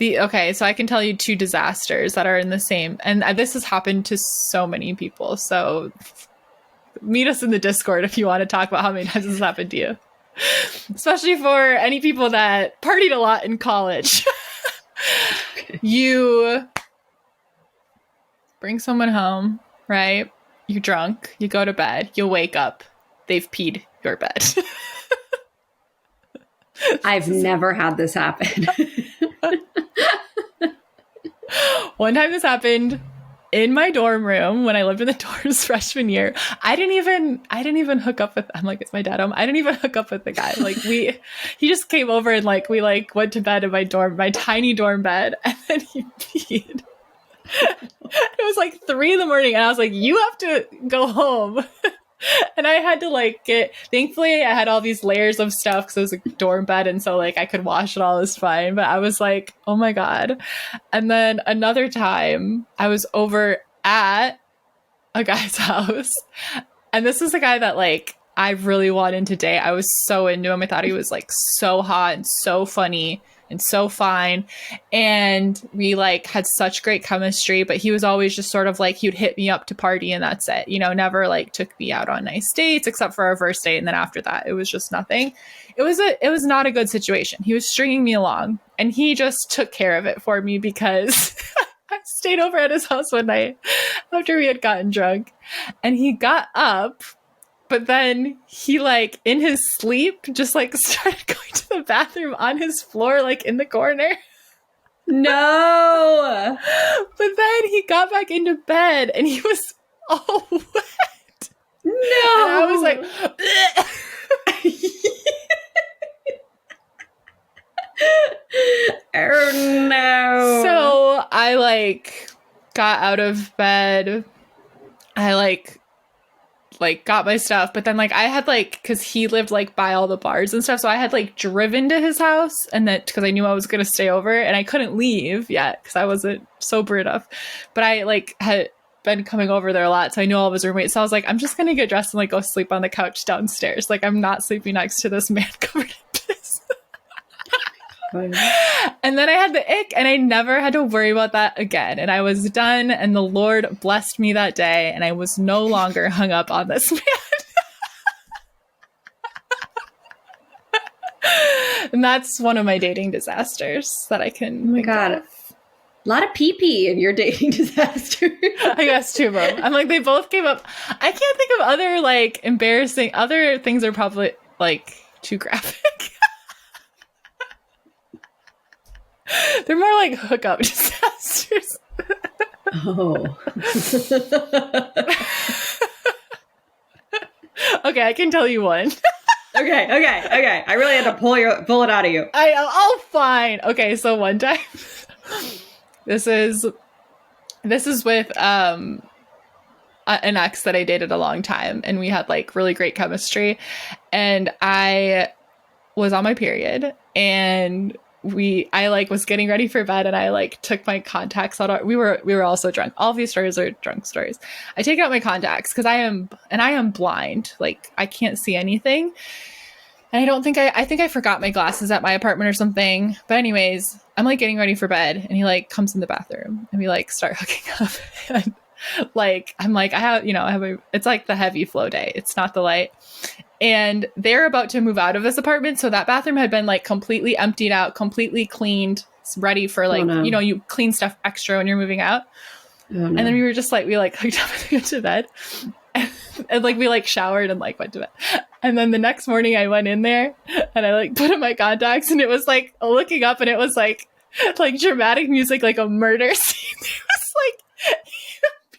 Okay, so I can tell you two disasters that are in the same, and this has happened to so many people. So meet us in the Discord if you want to talk about how many times this has happened to you, especially for any people that partied a lot in college. Okay. You bring someone home, right? You're drunk, you go to bed, you wake up, they've peed your bed. I've never had this happen. One time this happened in my dorm room when I lived in the dorms freshman year. I didn't even hook up with, I'm like, it's my dad home. I didn't even hook up with the guy. He just came over and we went to bed in my tiny dorm bed, and then he peed. It was 3 a.m. and I was like, you have to go home. And I had to thankfully I had all these layers of stuff because it was a dorm bed, and so I could wash it all, was fine. But I was like, oh my God. And then another time I was over at a guy's house, and this is a guy that I really wanted to date. I was so into him. I thought he was so hot and so funny and so fine, and we had such great chemistry. But he was always just sort of he would hit me up to party, and that's it, never took me out on nice dates except for our first date, and then after that it was just nothing. It was not a good situation. He was stringing me along, and he just took care of it for me because I stayed over at his house one night after we had gotten drunk, and he got up. But then he, in his sleep, just, started going to the bathroom on his floor, in the corner. No! But then he got back into bed, and he was all wet. No! And I was like, oh, no. So like got out of bed. I like got my stuff, but then like I had like, because he lived like by all the bars and stuff, so I had like driven to his house, and that because I knew I was gonna stay over and I couldn't leave yet because I wasn't sober enough, but I like had been coming over there a lot, so I knew all of his roommates, so I was like, I'm just gonna get dressed and like go sleep on the couch downstairs. Like, I'm not sleeping next to this man covered in piss. And then I had the ick, and I never had to worry about that again. And I was done, and the Lord blessed me that day, and I was no longer hung up on this man. And that's one of my dating disasters that I can. Oh my God. A lot of pee-pee in your dating disaster. I guess two of them. I'm like, they both came up. I can't think of other like embarrassing, other things are probably like too graphic. They're more like hookup disasters. Oh. Okay, I can tell you one. Okay. I really had to pull it out of you. Fine. Okay, so one time, this is with an ex that I dated a long time, and we had like really great chemistry, and I was on my period, and I like was getting ready for bed, and I like took my contacts out. We were also drunk. All of these stories are drunk stories. I take out my contacts because I am blind. Like, I can't see anything. And I think I forgot my glasses at my apartment or something. But anyways, I'm like getting ready for bed, and he like comes in the bathroom, and we like start hooking up. And like, I'm like, it's like the heavy flow day. It's not the light. And they're about to move out of this apartment. So that bathroom had been like completely emptied out, completely cleaned, ready for like, you clean stuff extra when you're moving out. Oh, no. And then we were just like, we like hooked up and went to bed. And like we like showered and like went to bed. And then the next morning I went in there and I like put in my contacts, and it was like looking up, and it was like dramatic music, like a murder scene. It was like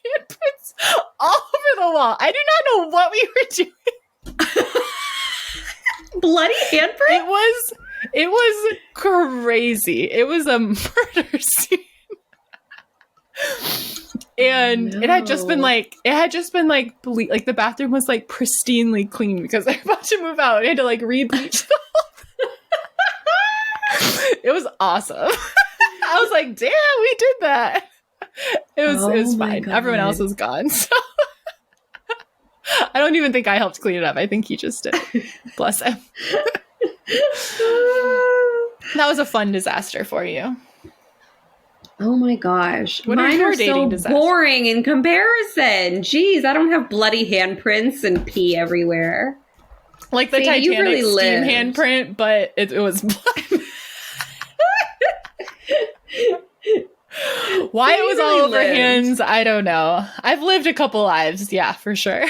handprints all over the wall. I do not know what we were doing. Bloody handprint? It was crazy. It was a murder scene. And it had just been like the bathroom was like pristinely clean because they're about to move out. I had to like re-bleach the whole thing. It was awesome. I was like, damn, we did that. It was fine. God. Everyone else was gone. So I don't even think I helped clean it up. I think he just did. Bless him. That was a fun disaster for you. Oh my gosh. What Mine are so disasters? boring in comparison. Jeez, I don't have bloody handprints and pee everywhere. Like the Sadie, Titanic really steam handprint, but it was blood. Why Sadie it was all over hands, I don't know. I've lived a couple lives, yeah, for sure.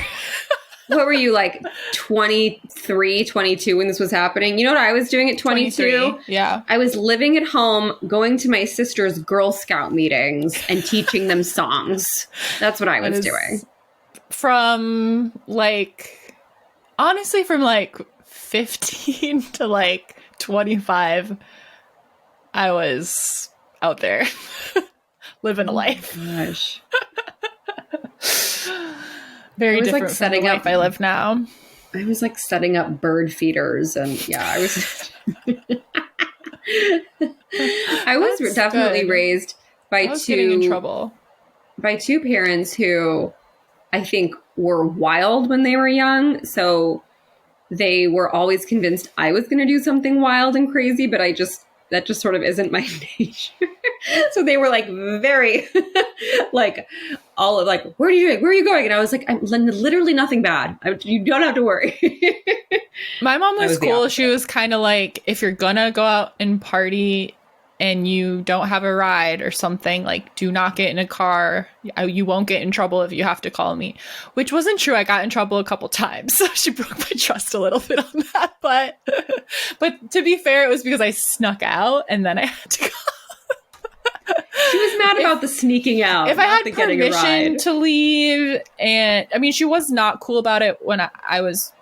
What were you, like 23, 22 when this was happening? You know what I was doing at 22? Yeah. I was living at home, going to my sister's Girl Scout meetings and teaching them songs. That's what I was doing. From like, honestly, from like 15 to like 25, I was out there living a life. Gosh. Very different from the life I live now. I was like setting up bird feeders, and yeah, I was. I was definitely raised by getting in trouble by two parents who I think were wild when they were young. So they were always convinced I was going to do something wild and crazy, but that just sort of isn't my nature. So they were like very like all of like, what are you doing? Where are you going? And I was like, I'm literally nothing bad. You don't have to worry. My mom was cool. She was kind of like, if you're gonna go out and party and you don't have a ride or something, like, do not get in a car. You won't get in trouble if you have to call me, which wasn't true. I got in trouble a couple times. So she broke my trust a little bit on that. But to be fair, it was because I snuck out and then I had to go. She was mad about the sneaking out. If I had permission to leave, and I mean, she was not cool about it when I was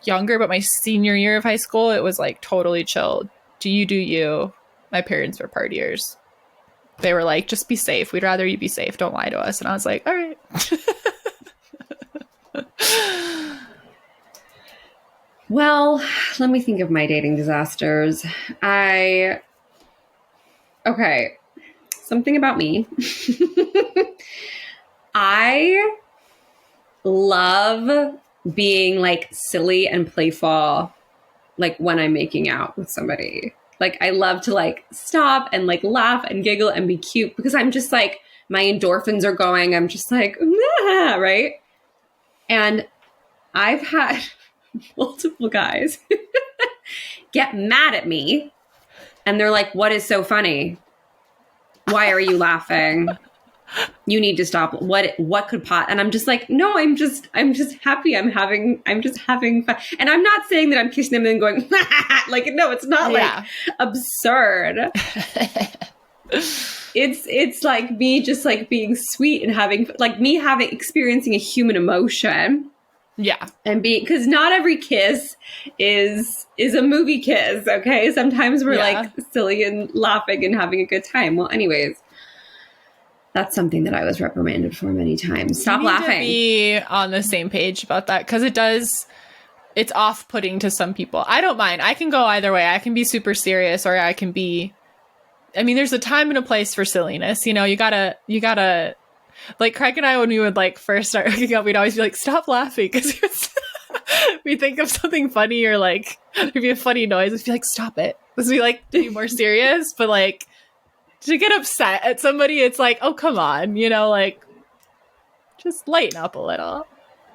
younger, but my senior year of high school, it was like totally chill. Do you? My parents were partiers. they were like, just be safe. We'd rather you be safe. Don't lie to us. And I was like, all right. Well, let me think of my dating disasters. Okay, something about me. I love being like silly and playful, like when I'm making out with somebody. Like I love to like stop and like laugh and giggle and be cute because I'm just like, my endorphins are going. I'm just like, nah, right? And I've had multiple guys get mad at me and they're like, what is so funny? Why are you laughing? You need to stop. What could pot? And I'm just like, no, I'm just happy. I'm just having fun. And I'm not saying that I'm kissing them and going, like, no, it's not like absurd. It's like me just like being sweet and experiencing a human emotion. Yeah. And because not every kiss is a movie kiss. Okay. Sometimes we're like silly and laughing and having a good time. Well, anyways, that's something that I was reprimanded for many times. Stop laughing. To be on the same page about that because it's off-putting to some people. I don't mind. I can go either way. I can be super serious or I can be, I mean, there's a time and a place for silliness. You know, you gotta, like Craig and I, when we would like first start hooking up, we'd always be like, stop laughing. Because we think of something funny or like, there'd be a funny noise. We'd be like, stop it. Because we like to be more serious, but like, to get upset at somebody, it's like, oh, come on, you know, like, just lighten up a little.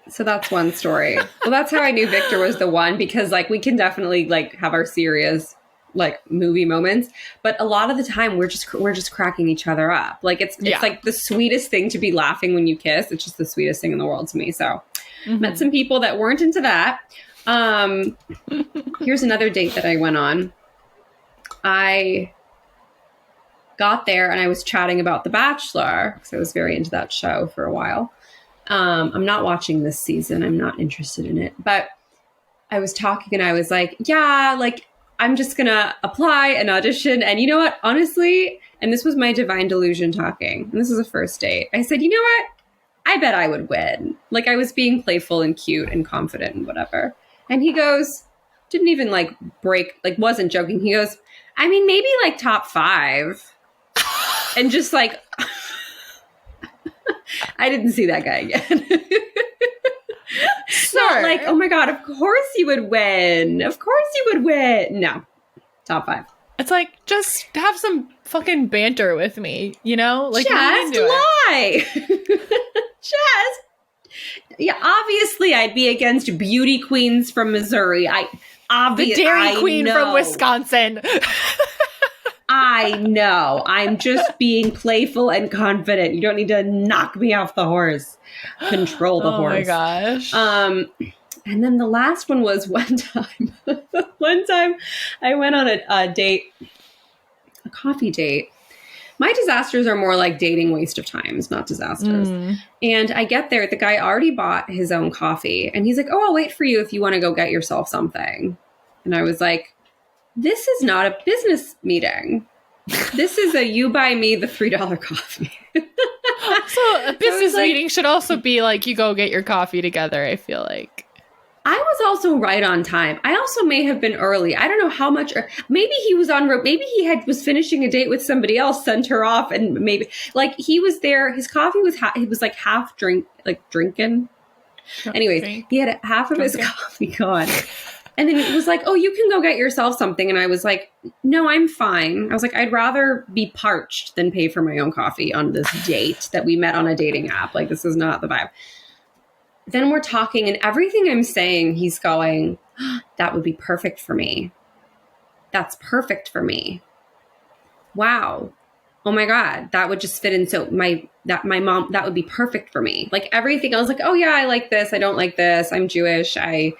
So that's one story. Well, that's how I knew Victor was the one, because like we can definitely like have our serious like movie moments, but a lot of the time we're just cracking each other up. Like it's like the sweetest thing to be laughing when you kiss. It's just the sweetest thing in the world to me. So met some people that weren't into that. Here's another date that I went on. I got there and I was chatting about The Bachelor because I was very into that show for a while. I'm not watching this season. I'm not interested in it. But I was talking and I was like, yeah, like I'm just going to apply an audition. And you know what? Honestly, and this was my divine delusion talking. And this was a first date. I said, you know what? I bet I would win. Like I was being playful and cute and confident and whatever. And he goes, didn't even like break, like wasn't joking. He goes, I mean, maybe like top 5. And just like, I didn't see that guy again. Not like, oh my God, of course you would win. Of course you would win. No, top 5. It's like, just have some fucking banter with me, you know? Like, just lie. Just, yeah, obviously I'd be against beauty queens from Missouri. The Dairy Queen from Wisconsin. I know. I'm just being playful and confident. You don't need to knock me off the horse. Control the horse. Oh my gosh. And then the last one was one time. One time I went on a date, a coffee date. My disasters are more like dating waste of times, not disasters. And I get there, the guy already bought his own coffee. And he's like, oh, I'll wait for you if you want to go get yourself something. And I was like, this is not a business meeting. This is a you buy me the $3 coffee. So a business meeting should also be like you go get your coffee together, I feel like. I was also right on time. I also may have been early. I don't know how much. Maybe he was on road. Maybe he was finishing a date with somebody else, sent her off, and maybe like he was there. His coffee was he was like half drinking. Anyways, he had half of his coffee gone. And then it was like, oh, you can go get yourself something. And I was like, no, I'm fine. I was like, I'd rather be parched than pay for my own coffee on this date that we met on a dating app. Like, this is not the vibe. Then we're talking and everything I'm saying, he's going, oh, that would be perfect for me. That's perfect for me. Wow. Oh my God. That would just fit in. So my mom, that would be perfect for me. Like everything. I was like, oh yeah, I like this. I don't like this. I'm Jewish. I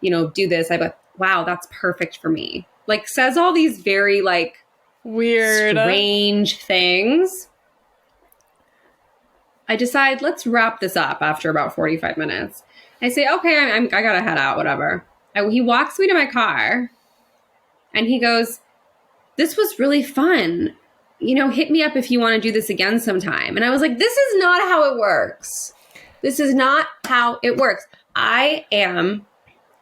do this. Wow, that's perfect for me. Like says all these very like weird, strange things. I decide, let's wrap this up after about 45 minutes. I say, okay, I gotta head out, whatever. He walks me to my car and he goes, this was really fun. hit me up if you want to do this again sometime. And I was like, this is not how it works. This is not how it works. I am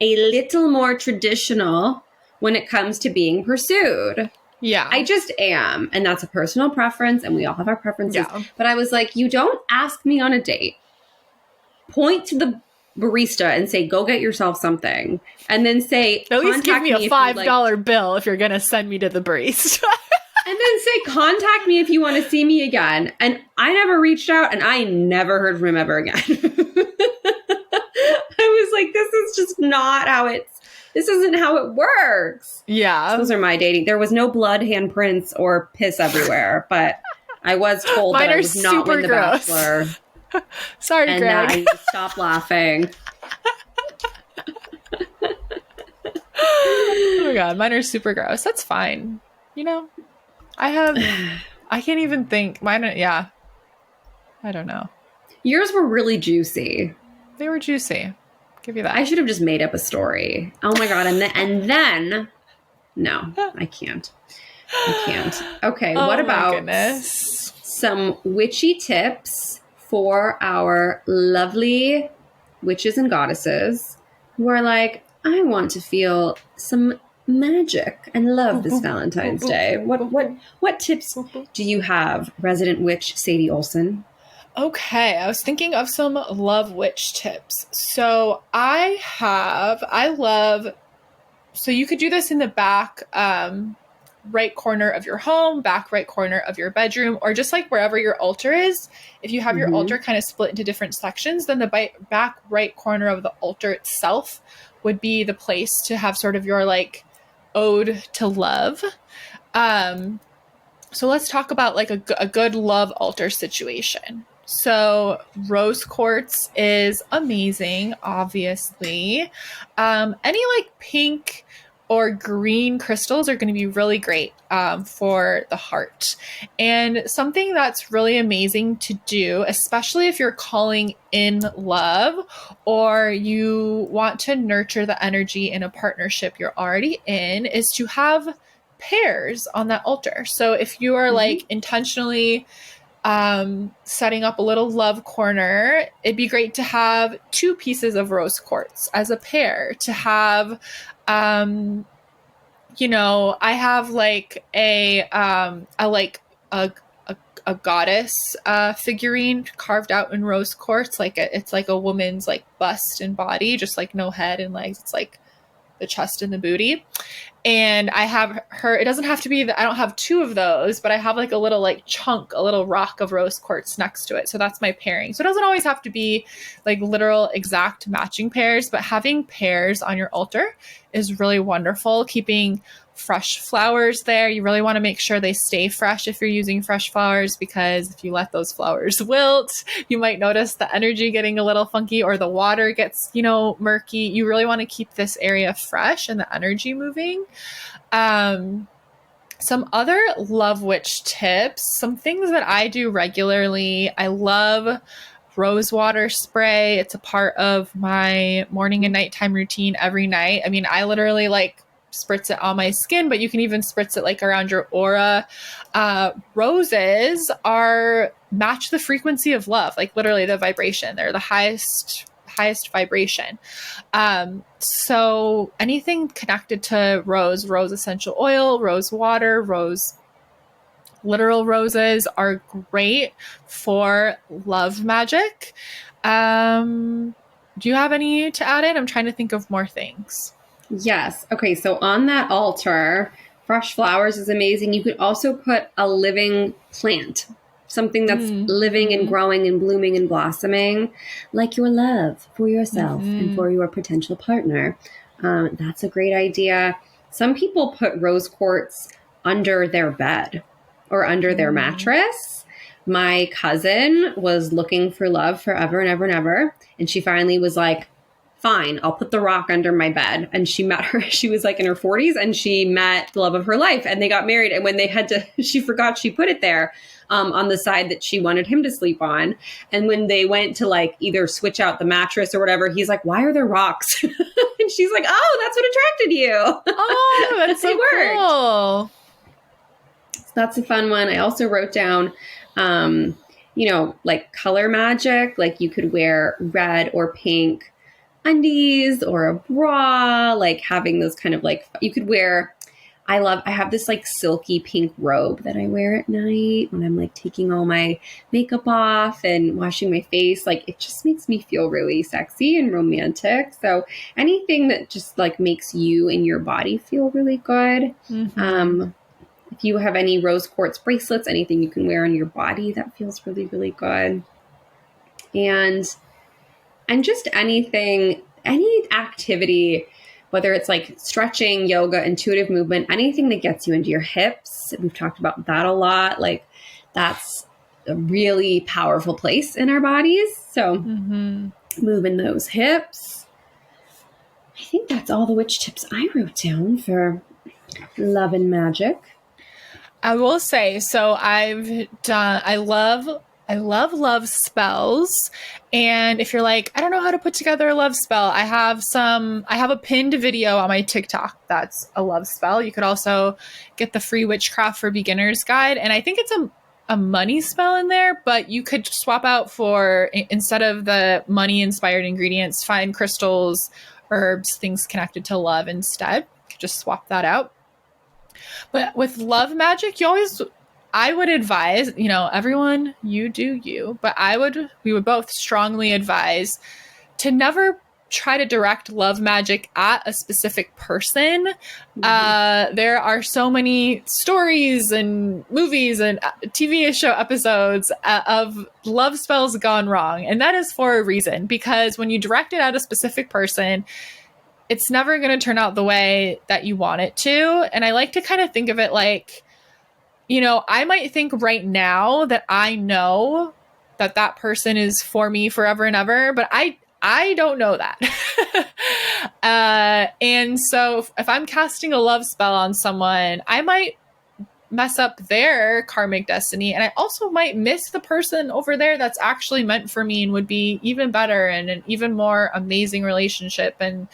a little more traditional when it comes to being pursued. Yeah. I just am. And that's a personal preference, and we all have our preferences. Yeah. But I was like, you don't ask me on a date, point to the barista and say, go get yourself something. And then say, at least give me a $5 bill if you're going to send me to the barista. And then say, contact me if you want to see me again. And I never reached out, and I never heard from him ever again. I was like, this is just not how this isn't how it works. Yeah. So those are my dating. There was no blood handprints or piss everywhere, but I was told that I was not win the Bachelor. Sorry, and Greg. And I need to stop laughing. Oh my God, mine are super gross. That's fine. I can't even think. Mine, yeah. I don't know. Yours were really juicy. They were juicy. Give you that. I should have just made up a story. Oh my God. And then, no, I can't. Okay. What about some witchy tips for our lovely witches and goddesses who are like, I want to feel some magic and love this Valentine's Day. What tips do you have, resident witch Sadie Olson? Okay, I was thinking of some love witch tips. So so you could do this in the back right corner of your home, back right corner of your bedroom, or just like wherever your altar is. If you have your altar kind of split into different sections, then the back right corner of the altar itself would be the place to have sort of your like ode to love. So let's talk about like a good love altar situation. So rose quartz is amazing, obviously. Any like pink or green crystals are going to be really great for the heart. And something that's really amazing to do, especially if you're calling in love or you want to nurture the energy in a partnership you're already in, is to have pairs on that altar. So if you are like intentionally setting up a little love corner, it'd be great to have 2 pieces of rose quartz as a pair, to have, I have like a goddess figurine carved out in rose quartz. It's like a woman's like bust and body, just like no head and legs. It's like the chest and the booty. And I have her, it doesn't have to be I don't have 2 of those, but I have like a little like chunk, a little rock of rose quartz next to it. So that's my pairing. So it doesn't always have to be like literal exact matching pairs, but having pairs on your altar is really wonderful. Keeping fresh flowers there. You really want to make sure they stay fresh if you're using fresh flowers, because if you let those flowers wilt, you might notice the energy getting a little funky or the water gets, murky. You really want to keep this area fresh and the energy moving. Some other love witch tips, some things that I do regularly. I love rose water spray. It's a part of my morning and nighttime routine every night. I mean, I literally like spritz it on my skin, but you can even spritz it like around your aura. Roses match the frequency of love, like literally the vibration. They're the highest vibration. So anything connected to rose essential oil, rose water, literal roses are great for love magic. Do you have any to add in? I'm trying to think of more things. Yes. Okay. So on that altar, fresh flowers is amazing. You could also put a living plant, something that's living and growing and blooming and blossoming, like your love for yourself and for your potential partner. That's a great idea. Some people put rose quartz under their bed or under their mattress. My cousin was looking for love forever and ever and ever. And she finally was like, fine, I'll put the rock under my bed. And she was like in her 40s, and she met the love of her life, and they got married. And when they she forgot she put it there on the side that she wanted him to sleep on. And when they went to like either switch out the mattress or whatever, he's like, why are there rocks? And she's like, oh, that's what attracted you. Oh, that's so cool. That's a fun one. I also wrote down, like color magic. Like you could wear red or pink undies or a bra, like having those kind of like, you could wear, I have this like silky pink robe that I wear at night when I'm like taking all my makeup off and washing my face. Like it just makes me feel really sexy and romantic. So anything that just like makes you and your body feel really good. Mm-hmm. If you have any rose quartz bracelets, anything you can wear on your body, that feels really, really good. And just anything, any activity, whether it's like stretching, yoga, intuitive movement, anything that gets you into your hips. We've talked about that a lot. Like that's a really powerful place in our bodies. So moving those hips. I think that's all the witch tips I wrote down for love and magic. I will say, so I love spells. And if you're like, I don't know how to put together a love spell, I have a pinned video on my TikTok that's a love spell. You could also get the free Witchcraft for Beginners guide. And I think it's a money spell in there, but you could swap out for, instead of the money inspired ingredients, find crystals, herbs, things connected to love instead. You could just swap that out. But with love magic, I would advise, everyone, you do you, but we would both strongly advise to never try to direct love magic at a specific person. There are so many stories and movies and TV show episodes of love spells gone wrong. And that is for a reason, because when you direct it at a specific person, it's never going to turn out the way that you want it to. And I like to kind of think of it like, I might think right now that I know that that person is for me forever and ever, but I don't know that. And so if I'm casting a love spell on someone, I might mess up their karmic destiny. And I also might miss the person over there that's actually meant for me and would be even better and an even more amazing relationship and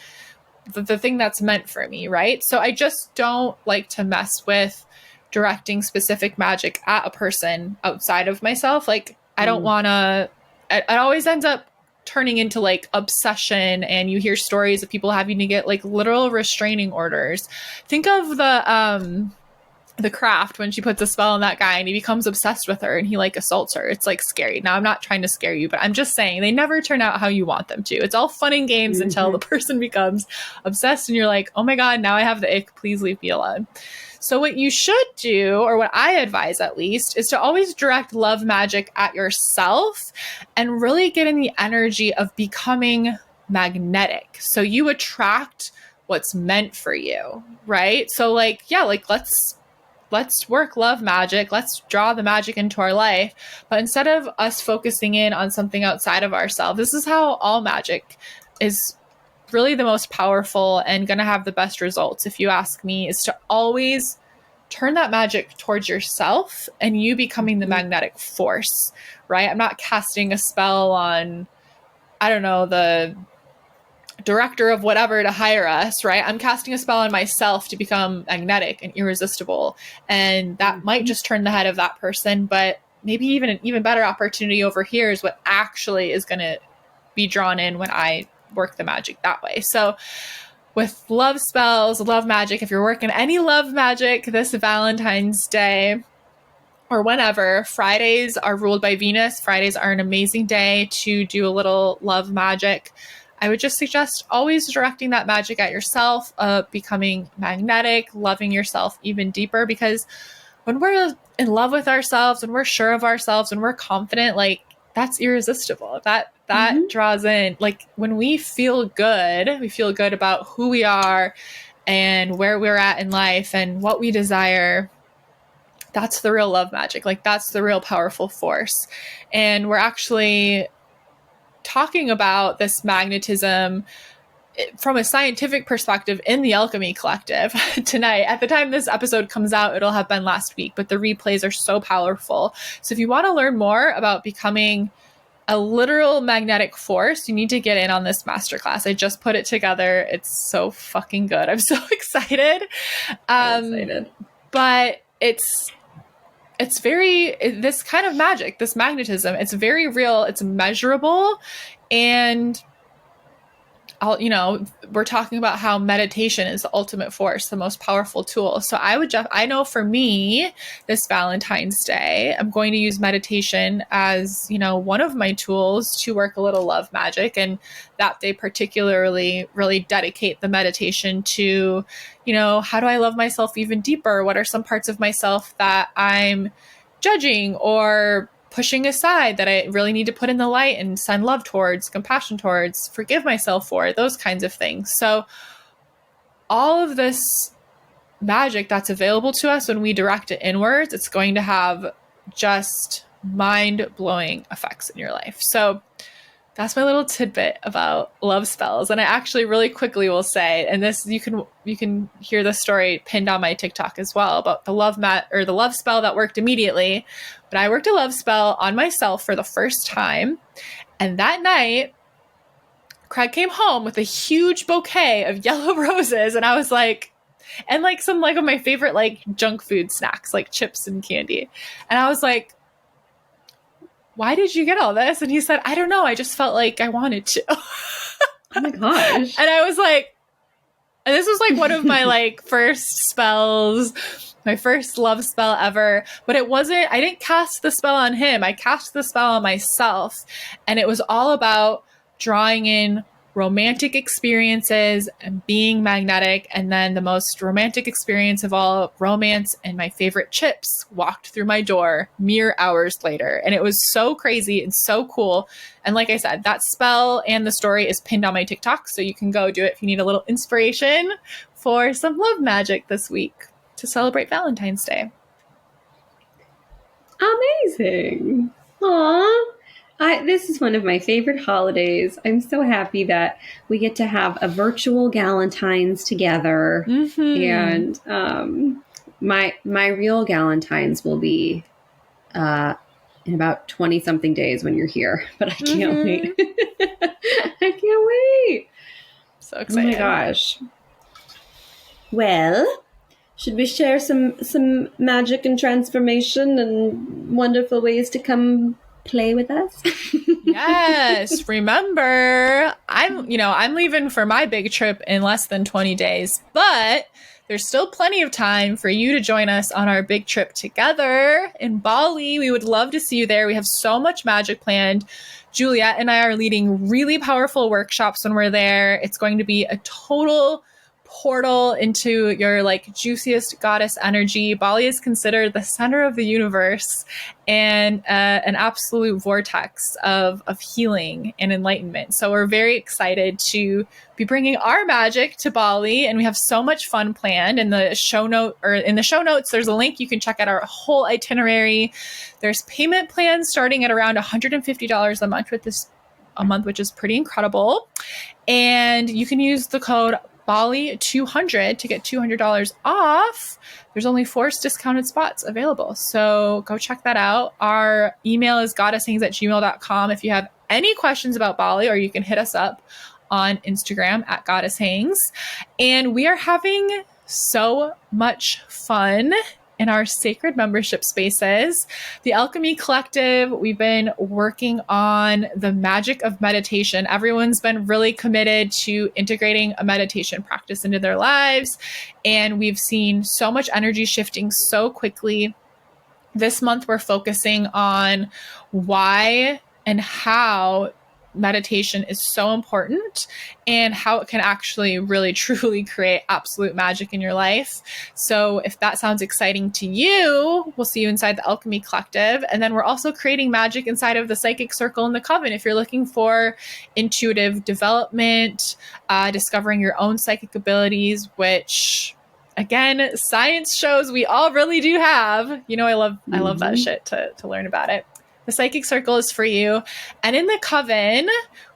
the thing that's meant for me, right? So I just don't like to mess with directing specific magic at a person outside of myself. Like, I don't want to, it always ends up turning into like obsession, and you hear stories of people having to get like literal restraining orders. Think of the Craft, when she puts a spell on that guy and he becomes obsessed with her and he like assaults her. It's like scary. Now, I'm not trying to scare you, but I'm just saying they never turn out how you want them to. It's all fun and games until the person becomes obsessed and you're like, oh my God, now I have the ick. Please leave me alone. So what you should do, or what I advise at least, is to always direct love magic at yourself and really get in the energy of becoming magnetic. So you attract what's meant for you, right? So like, yeah, like let's work love magic. Let's draw the magic into our life. But instead of us focusing in on something outside of ourselves, this is how all magic is really the most powerful and going to have the best results, if you ask me, is to always turn that magic towards yourself and you becoming the magnetic force, right? I'm not casting a spell on, I don't know, the director of whatever to hire us, right? I'm casting a spell on myself to become magnetic and irresistible. And that might just turn the head of that person, but maybe even an even better opportunity over here is what actually is going to be drawn in when I work the magic that way. So with love spells, love magic, if you're working any love magic this Valentine's Day or whenever, Fridays are ruled by Venus. Fridays are an amazing day to do a little love magic. I would just suggest always directing that magic at yourself, becoming magnetic, loving yourself even deeper, because when we're in love with ourselves, when we're sure of ourselves, when we're confident, like that's irresistible. That draws in, like when we feel good about who we are and where we're at in life and what we desire. That's the real love magic. Like that's the real powerful force. And we're actually talking about this magnetism from a scientific perspective in the Alchemy Collective tonight. At the time this episode comes out, it'll have been last week, but the replays are so powerful. So if you want to learn more about becoming a literal magnetic force, you need to get in on this masterclass. I just put it together. It's so fucking good. I'm so excited. Excited. But it's this kind of magic, this magnetism, it's very real, it's measurable. And we're talking about how meditation is the ultimate force, the most powerful tool. So I know for me, this Valentine's Day, I'm going to use meditation as, one of my tools to work a little love magic. And that day particularly really dedicate the meditation to, how do I love myself even deeper? What are some parts of myself that I'm judging or pushing aside that I really need to put in the light and send love towards, compassion towards, forgive myself for, those kinds of things. So all of this magic that's available to us when we direct it inwards, it's going to have just mind-blowing effects in your life. So that's my little tidbit about love spells. And I actually really quickly will say, and this you can hear the story pinned on my TikTok as well about the love spell that worked immediately. But I worked a love spell on myself for the first time. And that night, Craig came home with a huge bouquet of yellow roses. And I was like, and like some of my favorite junk food snacks, like chips and candy. And I was like, why did you get all this? And he said, I don't know. I just felt like I wanted to. Oh my gosh. And I was like, and this was one of my first spells, my first love spell ever. But I didn't cast the spell on him. I cast the spell on myself. And it was all about drawing in romantic experiences and being magnetic. And then the most romantic experience of all, romance and my favorite chips walked through my door mere hours later. And it was so crazy and so cool. And like I said, that spell and the story is pinned on my TikTok. So you can go do it if you need a little inspiration for some love magic this week to celebrate Valentine's Day. Amazing. Aww. This is one of my favorite holidays. I'm so happy that we get to have a virtual Galentine's together. Mm-hmm. And my real Galentine's will be in about 20-something days when you're here. But I can't wait. I can't wait. So excited. Oh my gosh. Well, should we share some magic and transformation and wonderful ways to come play with us? Yes. Remember, I'm leaving for my big trip in less than 20 days, but there's still plenty of time for you to join us on our big trip together in Bali. We would love to see you there. We have so much magic planned. Juliet and I are leading really powerful workshops when we're there. It's going to be a total portal into your juiciest goddess energy. Bali is considered the center of the universe and an absolute vortex of healing and enlightenment. So we're very excited to be bringing our magic to Bali, and we have so much fun planned. In the show notes, there's a link. You can check out our whole itinerary. There's payment plans starting at around $150 a month, which is pretty incredible. And you can use the code Bali200 to get $200 off. There's only 4 discounted spots available. So go check that out. Our email is goddesshangs@gmail.com if you have any questions about Bali, or you can hit us up on Instagram at goddesshangs. And we are having so much fun in our sacred membership spaces. The Alchemy Collective, we've been working on the magic of meditation. Everyone's been really committed to integrating a meditation practice into their lives, and we've seen so much energy shifting so quickly. This month, we're focusing on why and how meditation is so important and how it can actually really truly create absolute magic in your life. So if that sounds exciting to you, we'll see you inside the Alchemy Collective. And then we're also creating magic inside of the Psychic Circle and the Coven. If you're looking for intuitive development, discovering your own psychic abilities, which again, science shows we all really do have. I love that shit to learn about it. The Psychic Circle is for you. And in the Coven,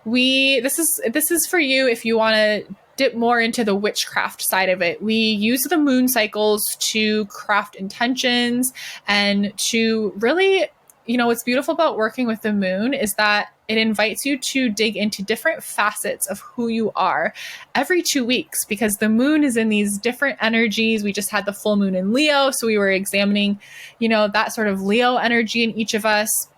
this is for you if you want to dip more into the witchcraft side of it. We use the moon cycles to craft intentions and to really what's beautiful about working with the moon is that it invites you to dig into different facets of who you are every 2 weeks, because the moon is in these different energies. We just had the full moon in Leo. So we were examining, that sort of Leo energy in each of us.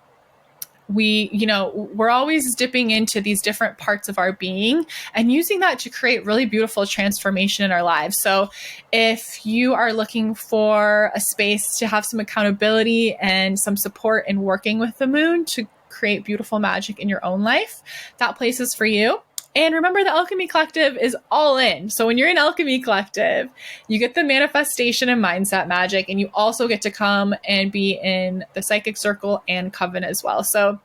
We're always dipping into these different parts of our being and using that to create really beautiful transformation in our lives. So if you are looking for a space to have some accountability and some support in working with the moon to create beautiful magic in your own life, that place is for you. And remember, the Alchemy Collective is all in. So when you're in Alchemy Collective, you get the manifestation and mindset magic, and you also get to come and be in the Psychic Circle and Coven as well. So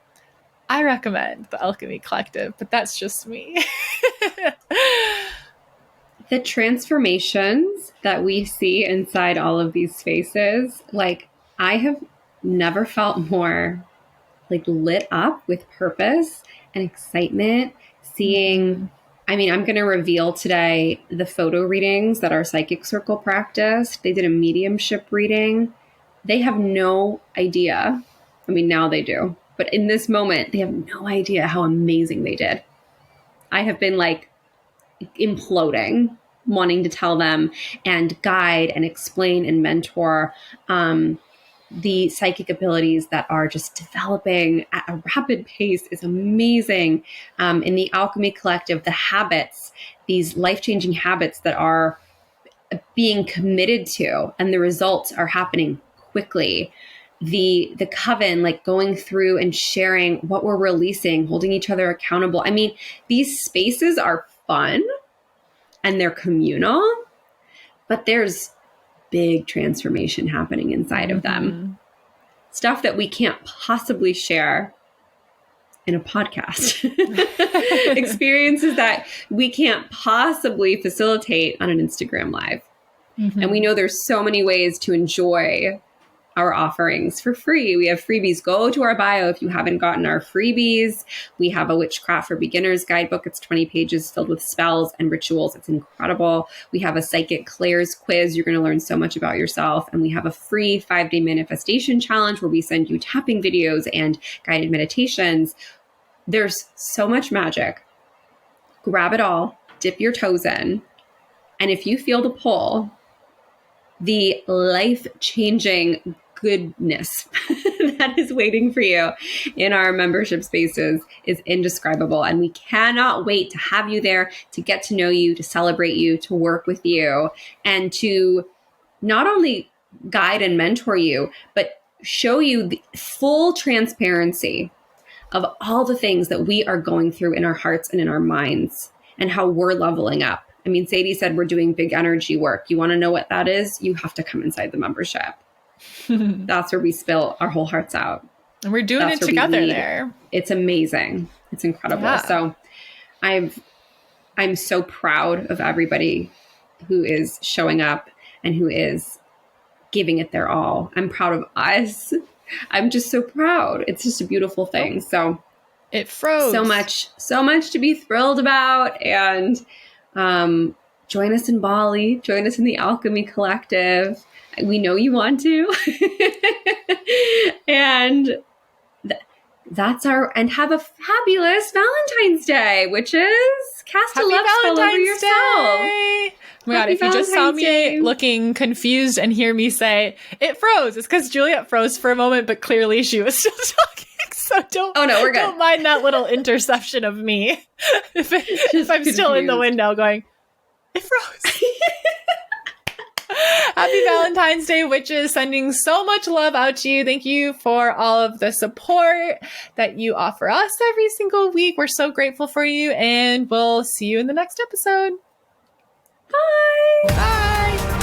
I recommend the Alchemy Collective, but that's just me. The transformations that we see inside all of these spaces, like, I have never felt more like lit up with purpose and excitement. Seeing, I'm going to reveal today the photo readings that our Psychic Circle practiced. They did a mediumship reading. They have no idea. Now they do. But in this moment, they have no idea how amazing they did. I have been like imploding, wanting to tell them and guide and explain and mentor the psychic abilities that are just developing at a rapid pace is amazing. In the Alchemy Collective, the habits, these life-changing habits that are being committed to, and the results are happening quickly. The Coven, like going through and sharing what we're releasing, holding each other accountable. These spaces are fun and they're communal, but there's big transformation happening inside of them. Stuff that we can't possibly share in a podcast. Experiences that we can't possibly facilitate on an Instagram Live. And we know there's so many ways to enjoy our offerings for free. We have freebies. Go to our bio if you haven't gotten our freebies. We have a Witchcraft for Beginners guidebook. It's 20 pages filled with spells and rituals. It's incredible. We have a Psychic Claire's quiz. You're going to learn so much about yourself. And we have a free 5-day manifestation challenge where we send you tapping videos and guided meditations. There's so much magic. Grab it all. Dip your toes in. And if you feel the pull, the life-changing goodness that is waiting for you in our membership spaces is indescribable. And we cannot wait to have you there, to get to know you, to celebrate you, to work with you, and to not only guide and mentor you, but show you the full transparency of all the things that we are going through in our hearts and in our minds and how we're leveling up. Sadie said we're doing big energy work. You want to know what that is? You have to come inside the membership. That's where we spill our whole hearts out. And we're doing it together there. It's amazing. It's incredible. Yeah. So I'm so proud of everybody who is showing up and who is giving it their all. I'm proud of us. I'm just so proud. It's just a beautiful thing. So it froze. So much to be thrilled about. And join us in Bali, join us in the Alchemy Collective. We know you want to. And and have a fabulous Valentine's Day, which is cast a love spell over yourself. Oh my God, if you just saw me looking confused and hear me say, it froze, it's because Juliet froze for a moment, but clearly she was still talking. So we're good. Don't mind that little interception of me. if I'm still in the window going, it froze. Happy Valentine's Day, witches. Sending so much love out to you. Thank you for all of the support that you offer us every single week. We're so grateful for you, and we'll see you in the next episode. Bye. Bye.